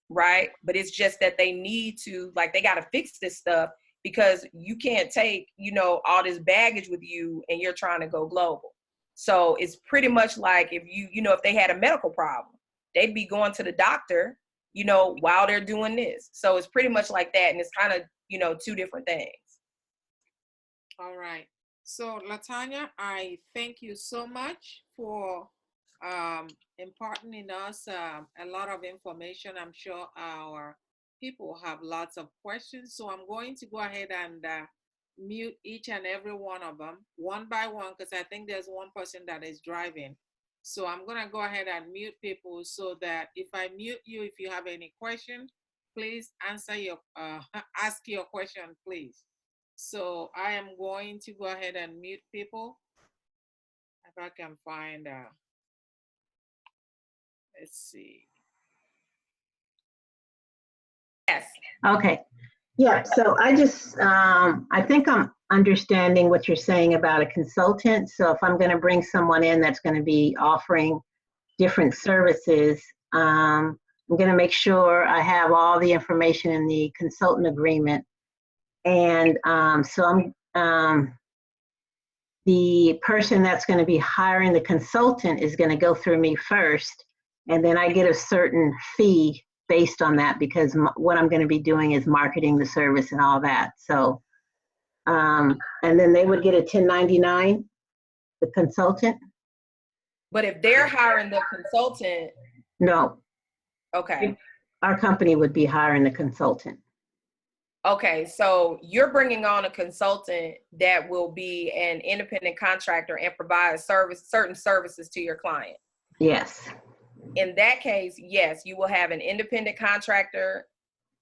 Right? But it's just that they need to, like, they got to fix this stuff because you can't take, you know, all this baggage with you and you're trying to go global. So it's pretty much like if if they had a medical problem, they'd be going to the doctor, you know, while they're doing this. So it's pretty much like that. And it's kind of, you know, two different things. All right. So LaTonya, I thank you so much for imparting in us a lot of information. I'm sure our people have lots of questions. So I'm going to go ahead and mute each and every one of them one by one because I think there's one person that is driving. So I'm going to go ahead and mute people so that if I mute you, if you have any question, please answer your, ask your question, please. So I am going to go ahead and mute people. If I can find, let's see. Yes. Okay. Yeah. So I just, I think I'm understanding what you're saying about a consultant. So if I'm going to bring someone in that's going to be offering different services, I'm going to make sure I have all the information in the consultant agreement. And so the person that's going to be hiring the consultant is going to go through me first, and then I get a certain fee based on that because what I'm going to be doing is marketing the service and all that. So, and then they would get a 1099, the consultant. But if they're hiring the consultant. No. Okay. Our company would be hiring the consultant. Okay, so you're bringing on a consultant that will be an independent contractor and provide certain services to your client. Yes. In that case, yes, you will have an independent contractor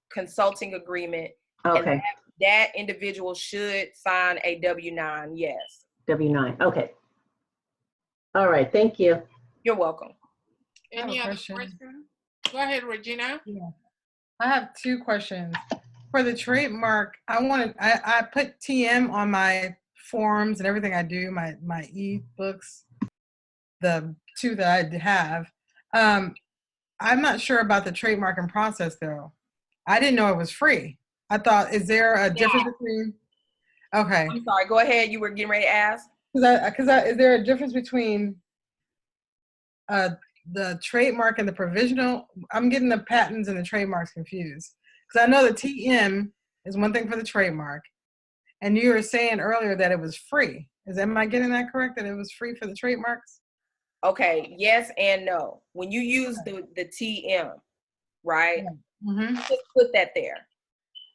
consulting agreement. Okay. And that individual should sign a W-9, yes. W-9, okay. All right, thank you. You're welcome. Any other question? Go ahead, Regina. Yeah. I have two questions. For the trademark, I put TM on my forms and everything I do, my e-books, the two that I have. I'm not sure about the trademarking process though. I didn't know it was free. I thought, is there a difference between? Okay. I'm sorry. Go ahead. You were getting ready to ask. Is there a difference between the trademark and the provisional? I'm getting the patents and the trademarks confused because I know the TM is one thing for the trademark, and you were saying earlier that it was free. Am I getting that correct? That it was free for the trademarks? Okay. Yes and no. When you use the TM, right? Mm-hmm. Just put that there.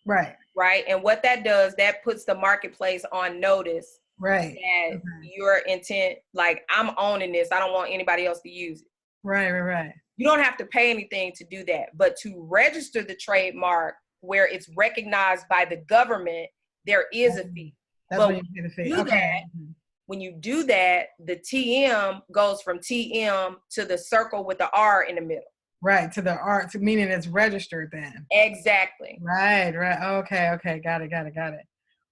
Right. Right. And what that does, that puts the marketplace on notice. Right. That your intent, like, I'm owning this. I don't want anybody else to use it. Right. You don't have to pay anything to do that. But to register the trademark where it's recognized by the government, there is a fee. That's when you pay the fee. Okay. When you do that, the TM goes from TM to the circle with the R in the middle. Right, to the R, meaning it's registered then. Exactly. Right. Okay. Got it.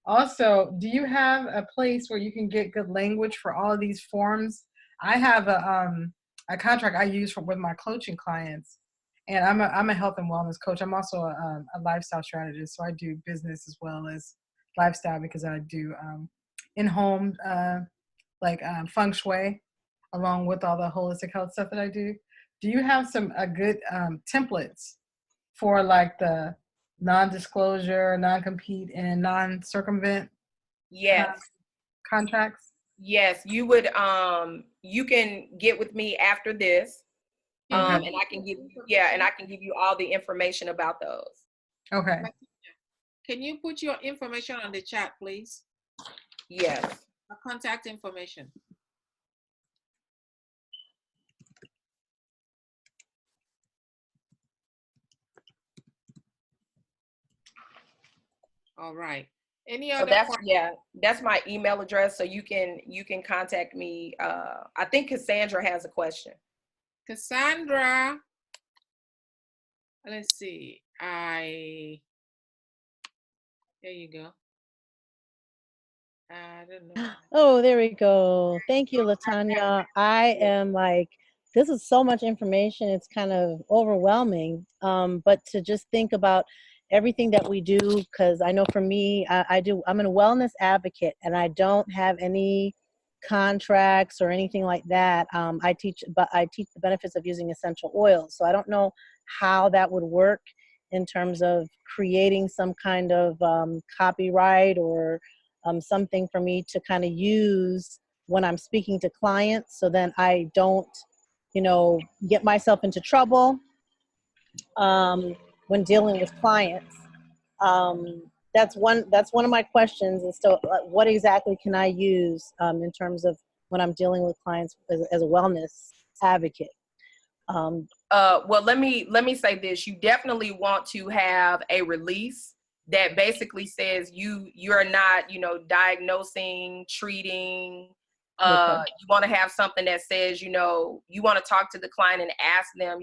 Also, do you have a place where you can get good language for all of these forms? I have a contract I use with my coaching clients, and I'm a health and wellness coach. I'm also a lifestyle strategist, so I do business as well as lifestyle because I do in-home feng shui, along with all the holistic health stuff that I do. Do you have some good templates for like the non-disclosure, non-compete, and non-circumvent contracts? Yes, you would. You can get with me after this, and I can give you all the information about those. Okay. Can you put your information on the chat, please? Yes. Contact information. All right. Any other? That's my email address. So you can contact me. I think Cassandra has a question. Cassandra, let's see. There you go. I don't know. Oh, there we go. Thank you, LaTonya. I am this is so much information. It's kind of overwhelming. But to just think about everything that we do, because I know for me, I'm a wellness advocate and I don't have any contracts or anything like that. I teach the benefits of using essential oils. So I don't know how that would work in terms of creating some kind of copyright or something for me to kind of use when I'm speaking to clients, so then I don't, get myself into trouble when dealing with clients. That's one of my questions is to what exactly can I use in terms of when I'm dealing with clients as a wellness advocate. Well, let me say this. You definitely want to have a release that basically says you're not, diagnosing, treating. Okay. You want to have something that says, you want to talk to the client and ask them,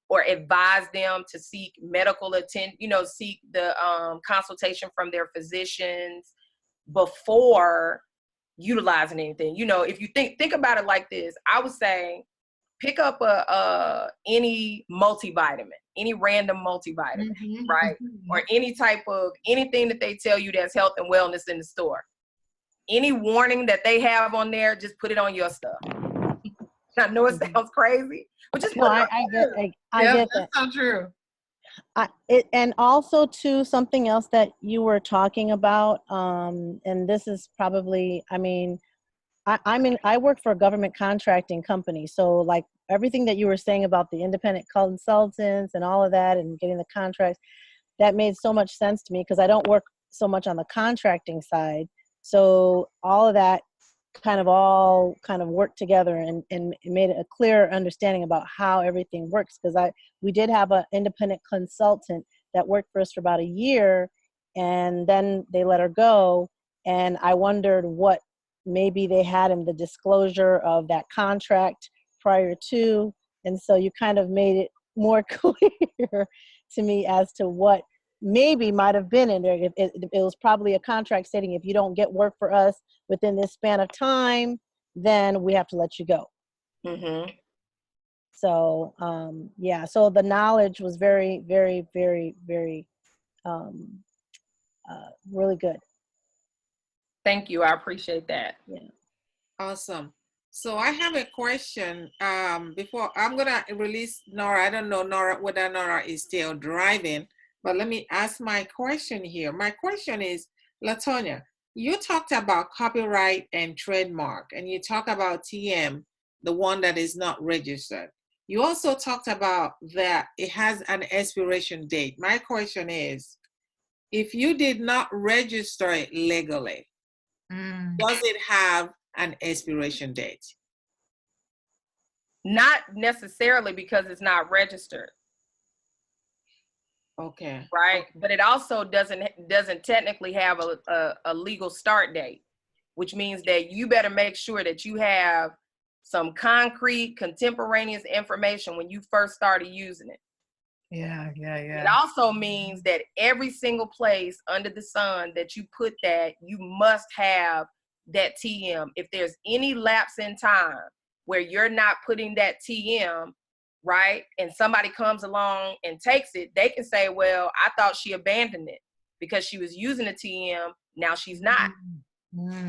or advise them to seek medical seek the consultation from their physicians before utilizing anything. If you think about it like this, I would say pick up any multivitamin, any random multivitamin, right? Or any type of anything that they tell you that's health and wellness in the store. Any warning that they have on there, just put it on your stuff. I know it sounds crazy, but just put it on. I get that. That's so true. And also too, something else that you were talking about, and this is probably, I work for a government contracting company. So like everything that you were saying about the independent consultants and all of that and getting the contracts, that made so much sense to me because I don't work so much on the contracting side. So all of that kind of worked together and made a clear understanding about how everything works. Because we did have an independent consultant that worked for us for about a year and then they let her go. And I wondered what maybe they had in the disclosure of that contract prior to. And so you kind of made it more clear to me as to what maybe might have been in there. It was probably a contract stating if you don't get work for us within this span of time, then we have to let you go. Mm-hmm. So yeah, so the knowledge was very, very, very, very really good. Thank you. I appreciate that. Yeah. Awesome. So I have a question. Before I'm gonna release Nora. I don't know Nora whether Nora is still driving, but let me ask my question here. My question is, LaTonya, you talked about copyright and trademark, and you talk about TM, the one that is not registered. You also talked about that it has an expiration date. My question is, if you did not register it legally, does it have an expiration date? Not necessarily because it's not registered. Okay. Right. Okay. But it also doesn't technically have a legal start date, which means that you better make sure that you have some concrete contemporaneous information when you first started using it. Yeah. It also means that every single place under the sun that you put that, you must have that TM. If there's any lapse in time where you're not putting that TM, right, and somebody comes along and takes it, they can say, well, I thought she abandoned it because she was using a TM. Now she's not.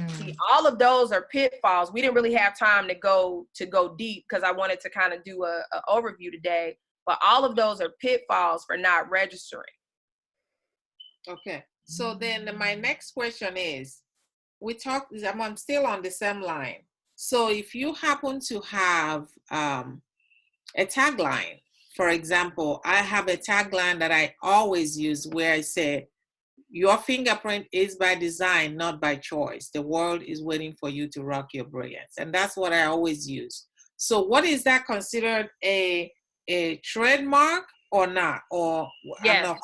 See, all of those are pitfalls. We didn't really have time to go deep because I wanted to kind of do a overview today. But all of those are pitfalls for not registering. Okay. So then my next question is, I'm still on the same line. So if you happen to have a tagline, for example, I have a tagline that I always use where I say, your fingerprint is by design, not by choice. The world is waiting for you to rock your brilliance. And that's what I always use. So what is that considered a trademark or not? Or Yes. I'm not.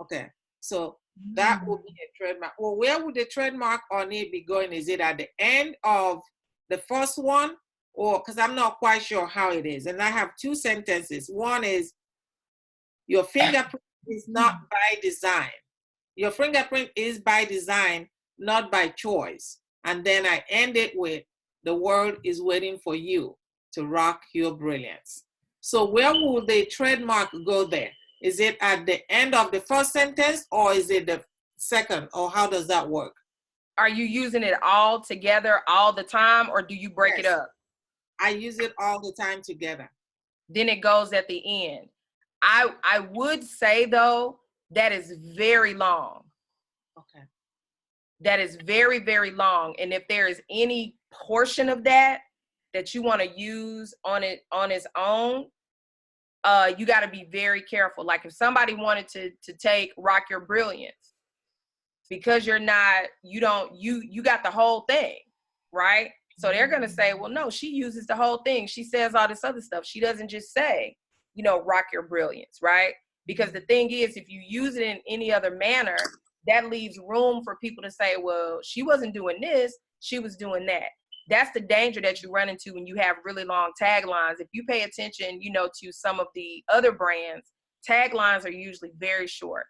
Okay. So that would be a trademark. Well, where would the trademark on it be going? Is it at the end of the first one? Or because I'm not quite sure how it is. And I have two sentences. One is, your fingerprint is not by design. Your fingerprint is by design, not by choice. And then I end it with, the world is waiting for you to rock your brilliance. So where will the trademark go there? Is it at the end of the first sentence or is it the second, or how does that work? Are you using it all together all the time, or do you break it up? I use it all the time together. Then it goes at the end. I would say though, that is very long. Okay. That is very, very long. And if there is any portion of that you want to use on its own, you got to be very careful. Like if somebody wanted to take Rock Your Brilliance, because you got the whole thing, right? So they're going to say, well, no, she uses the whole thing. She says all this other stuff. She doesn't just say, Rock Your Brilliance, right? Because the thing is, if you use it in any other manner, that leaves room for people to say, well, she wasn't doing this, she was doing that. That's the danger that you run into when you have really long taglines. If you pay attention, to some of the other brands, taglines are usually very short.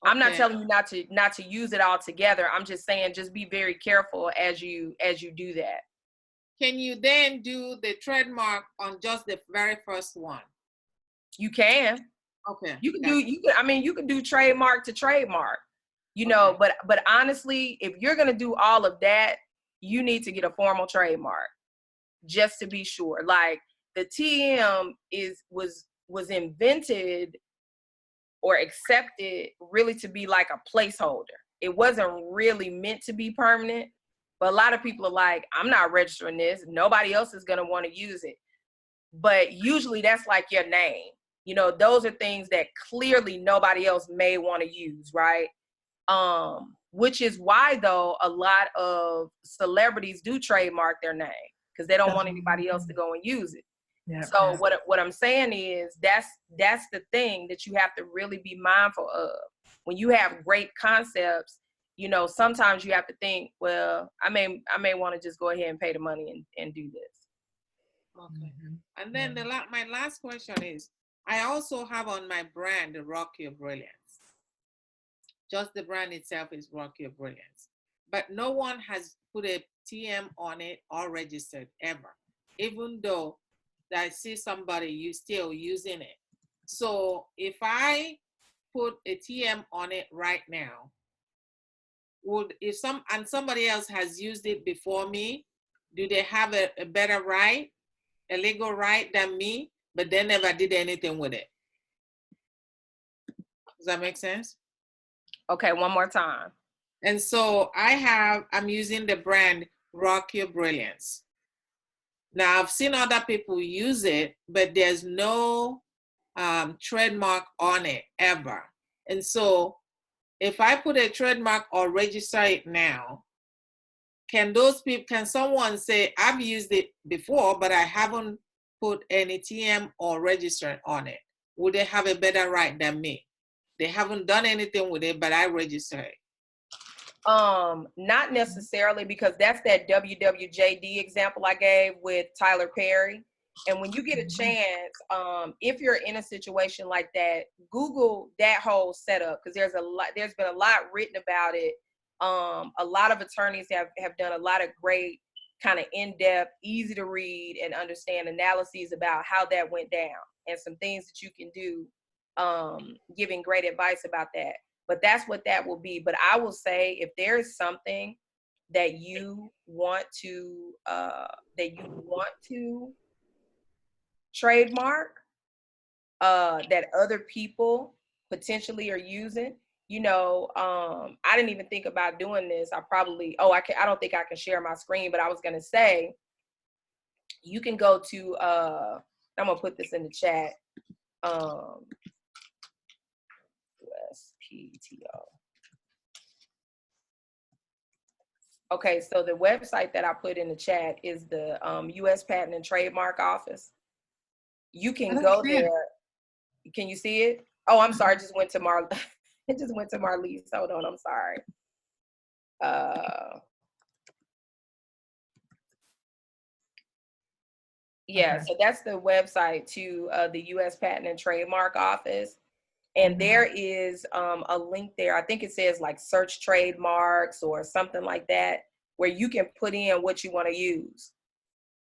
Okay. I'm not telling you not to use it all together. I'm just saying, just be very careful as you do that. Can you then do the trademark on just the very first one? You can. Okay. You can do trademark to trademark, okay. But honestly, if you're going to do all of that, you need to get a formal trademark just to be sure. Like the TM was invented or accepted really to be like a placeholder. It wasn't really meant to be permanent, but a lot of people are like, I'm not registering this. Nobody else is going to want to use it. But usually that's like your name. Those are things that clearly nobody else may want to use, right? Which is why, though, a lot of celebrities do trademark their name because they don't want anybody else to go and use it. Yep. So what I'm saying is that's the thing that you have to really be mindful of. When you have great concepts, sometimes you have to think, well, I may want to just go ahead and pay the money and do this. Okay. And then my last question is, I also have on my brand, Rock Your Brilliance. Just the brand itself is Rock Your Brilliance. But no one has put a TM on it or registered ever, even though I see somebody you still using it. So if I put a TM on it right now, if somebody else has used it before me, do they have a better right, a legal right than me, but they never did anything with it? Does that make sense? Okay, one more time. And so I'm using the brand Rock Your Brilliance. Now I've seen other people use it, but there's no trademark on it ever. And so if I put a trademark or register it now, can someone say, I've used it before, but I haven't put any TM or register on it? Would they have a better right than me? They haven't done anything with it, but I register it. Not necessarily, because that's that WWJD example I gave with Tyler Perry. And when you get a chance, if you're in a situation like that, Google that whole setup, because there's been a lot written about it. A lot of attorneys have done a lot of great kind of in-depth, easy to read and understand analyses about how that went down and some things that you can do, giving great advice about that. But that's what that will be. But I will say, if there is something that you want to trademark, that other people potentially are using, I didn't even think about doing this. I don't think I can share my screen, but I was going to say, you can go to, I'm going to put this in the chat. USPTO. Okay, so the website that I put in the chat is the U.S. Patent and Trademark Office. You can go there. Can you see it? Oh, I'm sorry. It just went to Marliese. Hold on. I'm sorry. Yeah, okay. So that's the website to the U.S. Patent and Trademark Office. And there is a link there. I think it says like search trademarks or something like that, where you can put in what you want to use.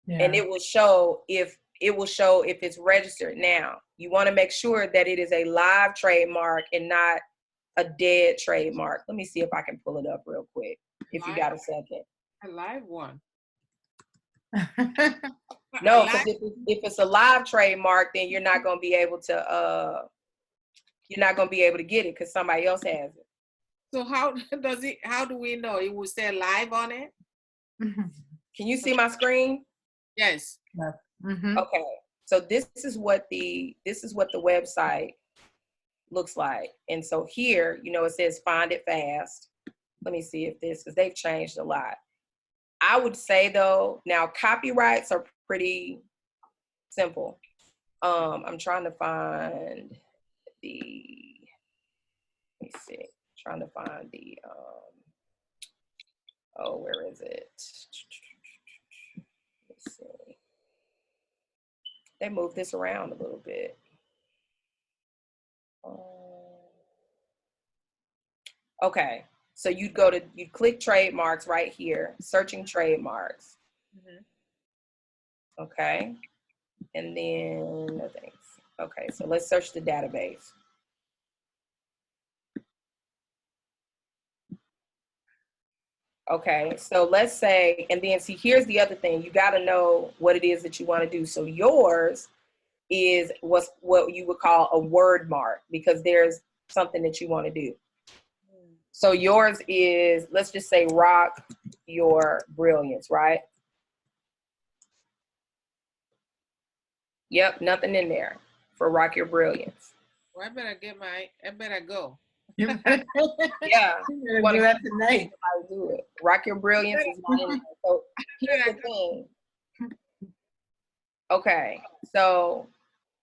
Yeah. And it will show if it's registered. Now, you want to make sure that it is a live trademark and not a dead trademark. Let me see if I can pull it up real quick, if you got a second. A live one. No, because if it's a live trademark, then you're not going to be able to get it because somebody else has it. So how do we know? It will say live on it? Can you see my screen? Yes. Mm-hmm. Okay. So this is what the website looks like. And so here, it says find it fast. Let me see because they've changed a lot. I would say though, now copyrights are pretty simple. I'm trying to find let me see, trying to find where is it? Let's see. They moved this around a little bit. Okay, so you'd click trademarks right here, searching trademarks. Mm-hmm. Okay, and then no thanks. Okay, so let's search the database. Okay, so let's say, and then see, here's the other thing. You got to know what it is that you want to do. So yours is what you would call a word mark, because there's something that you want to do. So yours is, let's just say, Rock Your Brilliance, right? Yep, nothing in there for Rock Your Brilliance. Well, I better go. Yeah. You want to do that tonight. Do it. Rock Your Brilliance is not in there. So here's the thing. Okay, so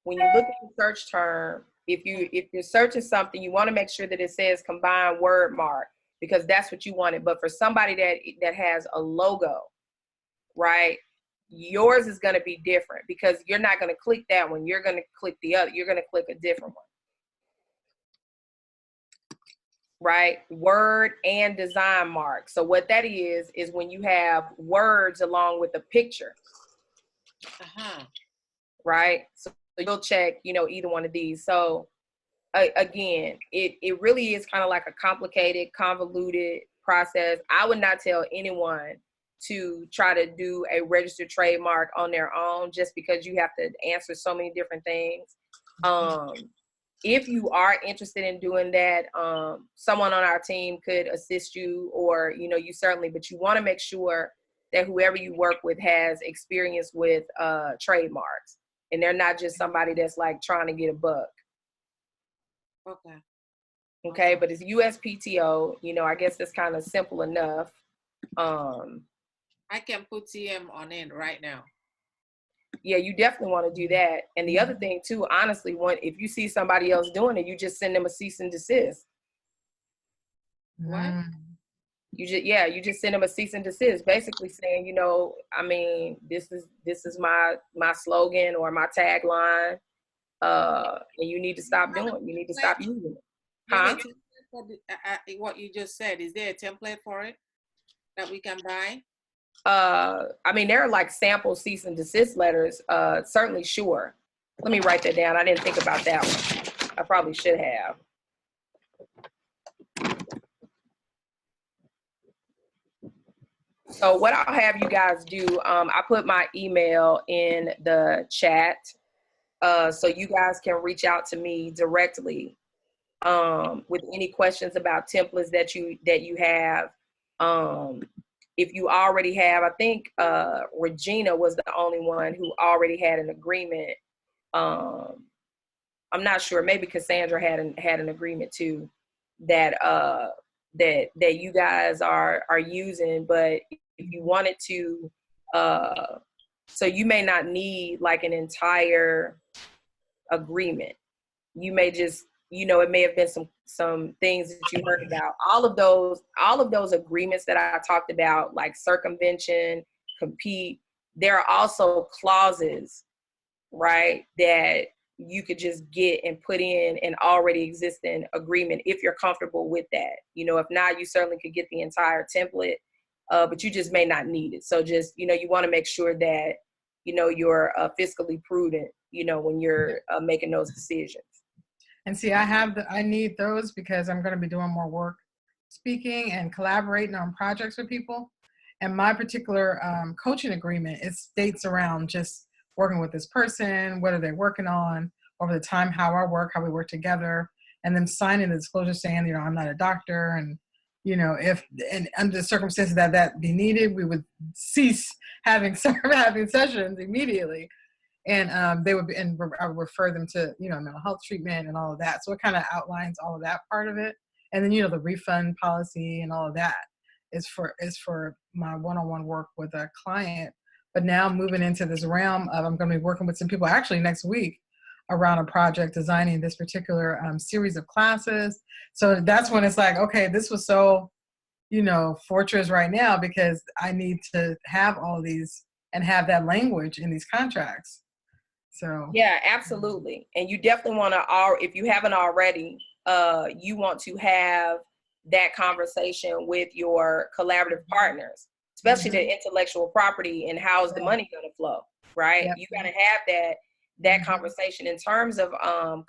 when you look at the search term, if you're searching something, you want to make sure that it says combined word mark, because that's what you wanted. But for somebody that has a logo, right, yours is going to be different because you're not going to click that one. You're going to click the other. You're going to click a different one. Right? Word and design mark. So what that is when you have words along with a picture. Right? So you'll check, either one of these. So again, it really is kind of like a complicated, convoluted process. I would not tell anyone to try to do a registered trademark on their own just because you have to answer so many different things. If you are interested in doing that, someone on our team could assist you, or, you certainly, but you want to make sure that whoever you work with has experience with trademarks, and they're not just somebody that's like trying to get a buck. Okay, but it's USPTO, I guess that's kind of simple enough. I can put TM on it right now. Yeah, you definitely want to do that. And the other thing too, honestly, if you see somebody else doing it, you just send them a cease and desist. What? You just send them a cease and desist, basically saying, this is my slogan or my tagline, and you need to stop using it. Huh? What you just said, is there a template for it that we can buy? There are like sample cease and desist letters. Certainly, sure. Let me write that down. I didn't think about that one. I probably should have. So what I'll have you guys do, I put my email in the chat, so you guys can reach out to me directly with any questions about templates that you have. If you already have, I think Regina was the only one who already had an agreement. I'm not sure. Maybe Cassandra had an agreement too that you guys are using. But if you wanted to, so you may not need like an entire agreement. You may just, it may have been some things that you heard about. All of those agreements that I talked about, like circumvention, compete, there are also clauses, right, that you could just get and put in an already existing agreement if you're comfortable with that. If not, you certainly could get the entire template, but you just may not need it. So just, you want to make sure that, you're fiscally prudent, when you're making those decisions. And see, I need those because I'm going to be doing more work speaking and collaborating on projects with people. And my particular coaching agreement, it states around just working with this person, what are they working on over the time, how we work together, and then signing the disclosure saying, I'm not a doctor, and if and under the circumstances that be needed, we would cease having sessions immediately. And they would be, and I would refer them to, mental health treatment and all of that. So it kind of outlines all of that part of it. And then, the refund policy and all of that is for my one-on-one work with a client. But now moving into this realm of, I'm going to be working with some people actually next week around a project designing this particular series of classes. So that's when it's like, okay, this was so, fortress right now because I need to have all these and have that language in these contracts. So yeah, absolutely. And you definitely want to, if you haven't already, you want to have that conversation with your collaborative partners, especially the intellectual property and how's the money going to flow, right? Yep. You got to have that conversation in terms of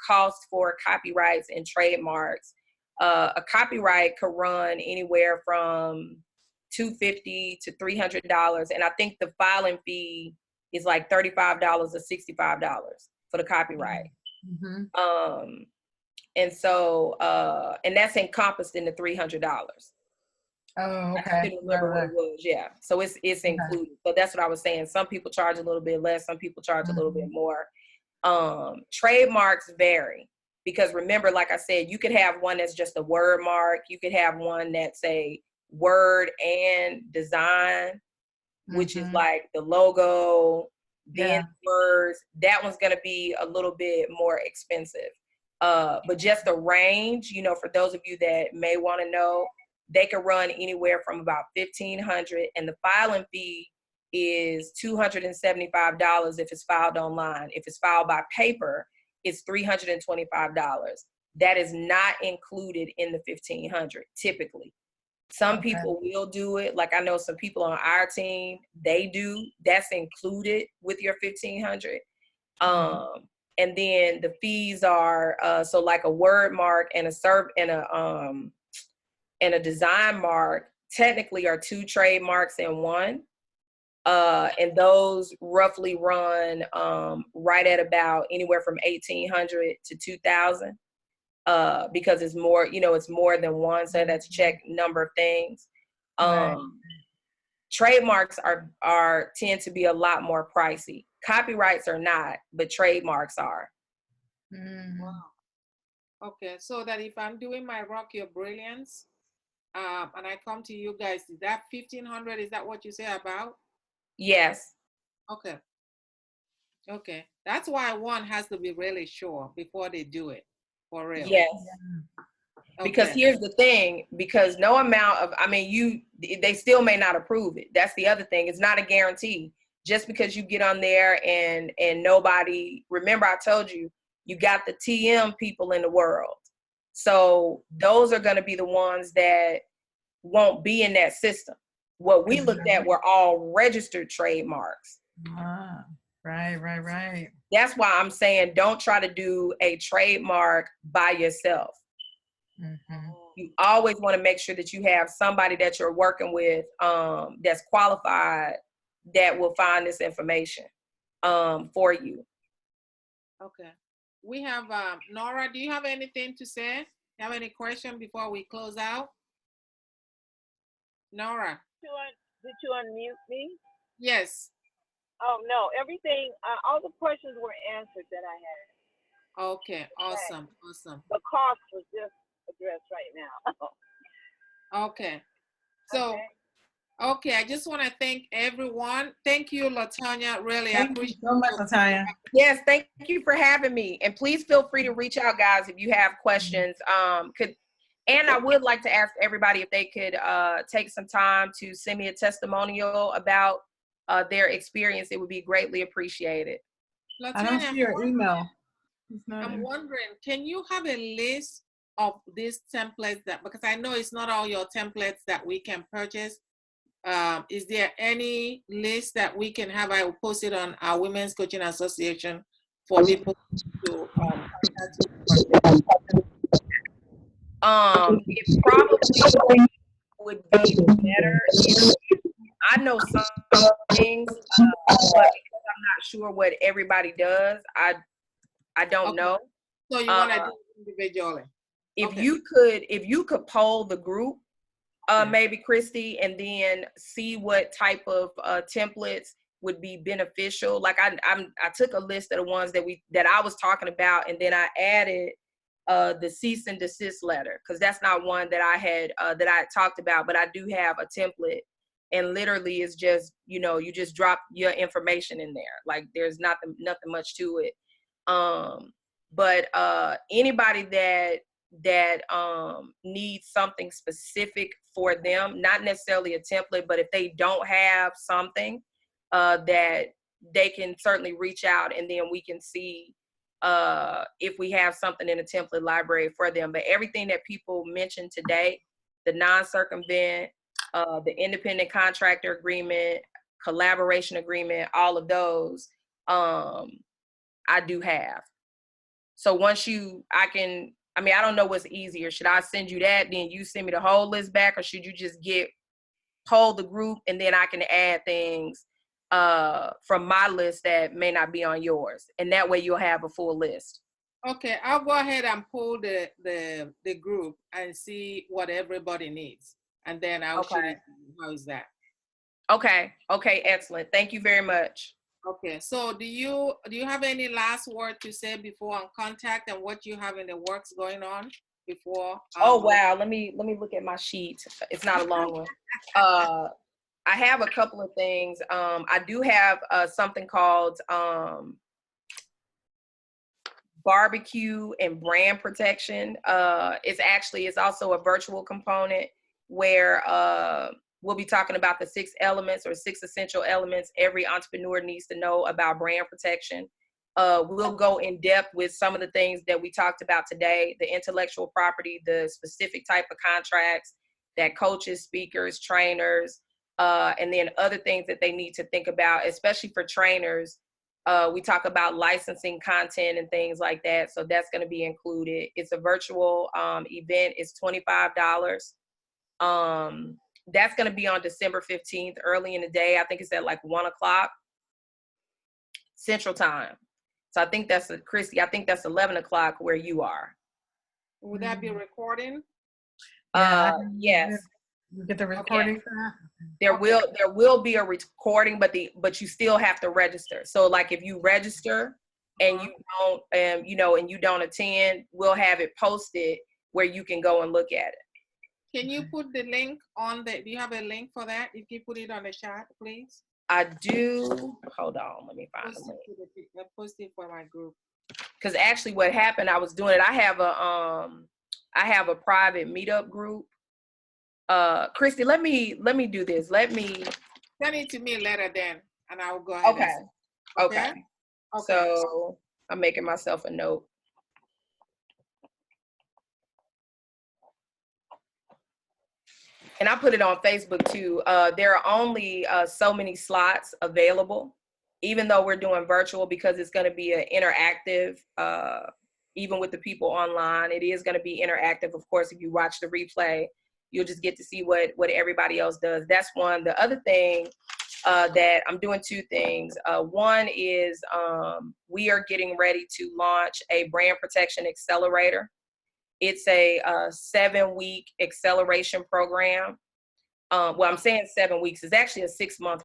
costs for copyrights and trademarks. A copyright could run anywhere from $250 to $300, and I think the filing fee is like $35 or $65 for the copyright. And so and that's encompassed in the $300. Oh, okay. I didn't remember what it was. Yeah, so it's included. So that's what I was saying. Some people charge a little bit less. Some people charge a little bit more. Trademarks vary because remember, like I said, you could have one that's just a word mark. You could have one that's a word and design, which is like the logo, then words. That one's going to be a little bit more expensive. But just the range, for those of you that may want to know, they can run anywhere from about $1,500, and the filing fee is $275 if it's filed online. If it's filed by paper, it's $325. That is not included in the $1,500 typically. Some people will do it. Like I know some people on our team, they do. That's included with your $1,500. And then the fees are so like a word mark and a design mark technically are 2 trademarks in one. And those roughly run right at about anywhere from $1,800 to $2,000. Because it's more, it's more than one, so that's check number of things. Trademarks tend to be a lot more pricey. Copyrights are not, but trademarks are. Wow. Okay, so that if I'm doing my Rock Your Brilliance, and I come to you guys, is that $1,500? Is that what you say about? Yes. Okay. Okay, that's why one has to be really sure before they do it, for real. Yes. Okay. Because here's the thing, because no amount of, they still may not approve it. That's the other thing. It's not a guarantee. Just because you get on there and nobody, remember I told you, you got the TM people in the world. So those are going to be the ones that won't be in that system. What we looked at were all registered trademarks. Right. That's why I'm saying don't try to do a trademark by yourself. You always want to make sure that you have somebody that you're working with that's qualified that will find this information for you. Okay. We have Nora, do you have anything to say? You have any question before we close out? Nora. Did you unmute me? Yes. Oh, no. Everything, all the questions were answered that I had. Okay. Awesome. The cost was just addressed right now. Okay. So, okay. I just want to thank everyone. Thank you, LaTonya. Really appreciate you so much, LaTonya. Yes, thank you for having me. And please feel free to reach out, guys, if you have questions. And I would like to ask everybody if they could take some time to send me a testimonial about their experience. It would be greatly appreciated. LaTonya, I don't see your email. I'm wondering, can you have a list of these templates because I know it's not all your templates that we can purchase. Is there any list that we can have? I will post it on our Women's Coaching Association for people to it probably would be better if I know some things, but because I'm not sure what everybody does, I don't know. So you want to do it individually? If you could poll the group, maybe Christy, and then see what type of templates would be beneficial. Like I took a list of the ones that I was talking about, and then I added the cease and desist letter, because that's not one that I had talked about, but I do have a template, and literally it's just, you just drop your information in there. Like there's nothing much to it. But anybody that needs something specific for them, not necessarily a template, but if they don't have something, that they can certainly reach out, and then we can see if we have something in a template library for them. But everything that people mentioned today, the non-circumvent, the independent contractor agreement, collaboration agreement, all of those, I do have. So once I don't know what's easier. Should I send you that, then you send me the whole list back, or should you just poll the group, and then I can add things from my list that may not be on yours, and that way you'll have a full list. Okay, I'll go ahead and poll the group and see what everybody needs, and then I'll shoot it. How is that? Okay, excellent. Thank you very much. Okay, so do you have any last word to say before on contact and what you have in the works going on before? Oh wow, let me look at my sheet. It's not a long one. I have a couple of things. I do have something called barbecue and brand protection. It's also a virtual component where we'll be talking about the 6 elements or 6 essential elements every entrepreneur needs to know about brand protection. We'll go in depth with some of the things that we talked about today, the intellectual property, the specific type of contracts that coaches, speakers, trainers, and then other things that they need to think about, especially for trainers. We talk about licensing content and things like that. So that's going to be included. It's a virtual event. It's $25. That's going to be on December 15th, early in the day. I think it's at like 1 o'clock Central Time. So I think that's, Christy, I think that's 11 o'clock where you are. Would that be a recording? Yes. You get the recording for that? There will be a recording, but you still have to register. So like if you register and you don't, and you don't attend, we'll have it posted where you can go and look at it. Can you put the link on do you have a link for that? If you put it on the chat, please. I do. Hold on, let me find the link. Post it for my group. Because actually what happened, I was doing it. I have a private meetup group. Christy, let me do this. Let me send it to me later then, and I will go ahead. Okay. So I'm making myself a note. And I put it on Facebook too. There are only so many slots available, even though we're doing virtual, because it's going to be an interactive, even with the people online, it is going to be interactive. Of course, if you watch the replay, you'll just get to see what everybody else does. That's one. The other thing that I'm doing 2 things. One is we are getting ready to launch a brand protection accelerator. It's a 7-week acceleration program. Well, I'm saying 7 weeks. It's actually a 6-month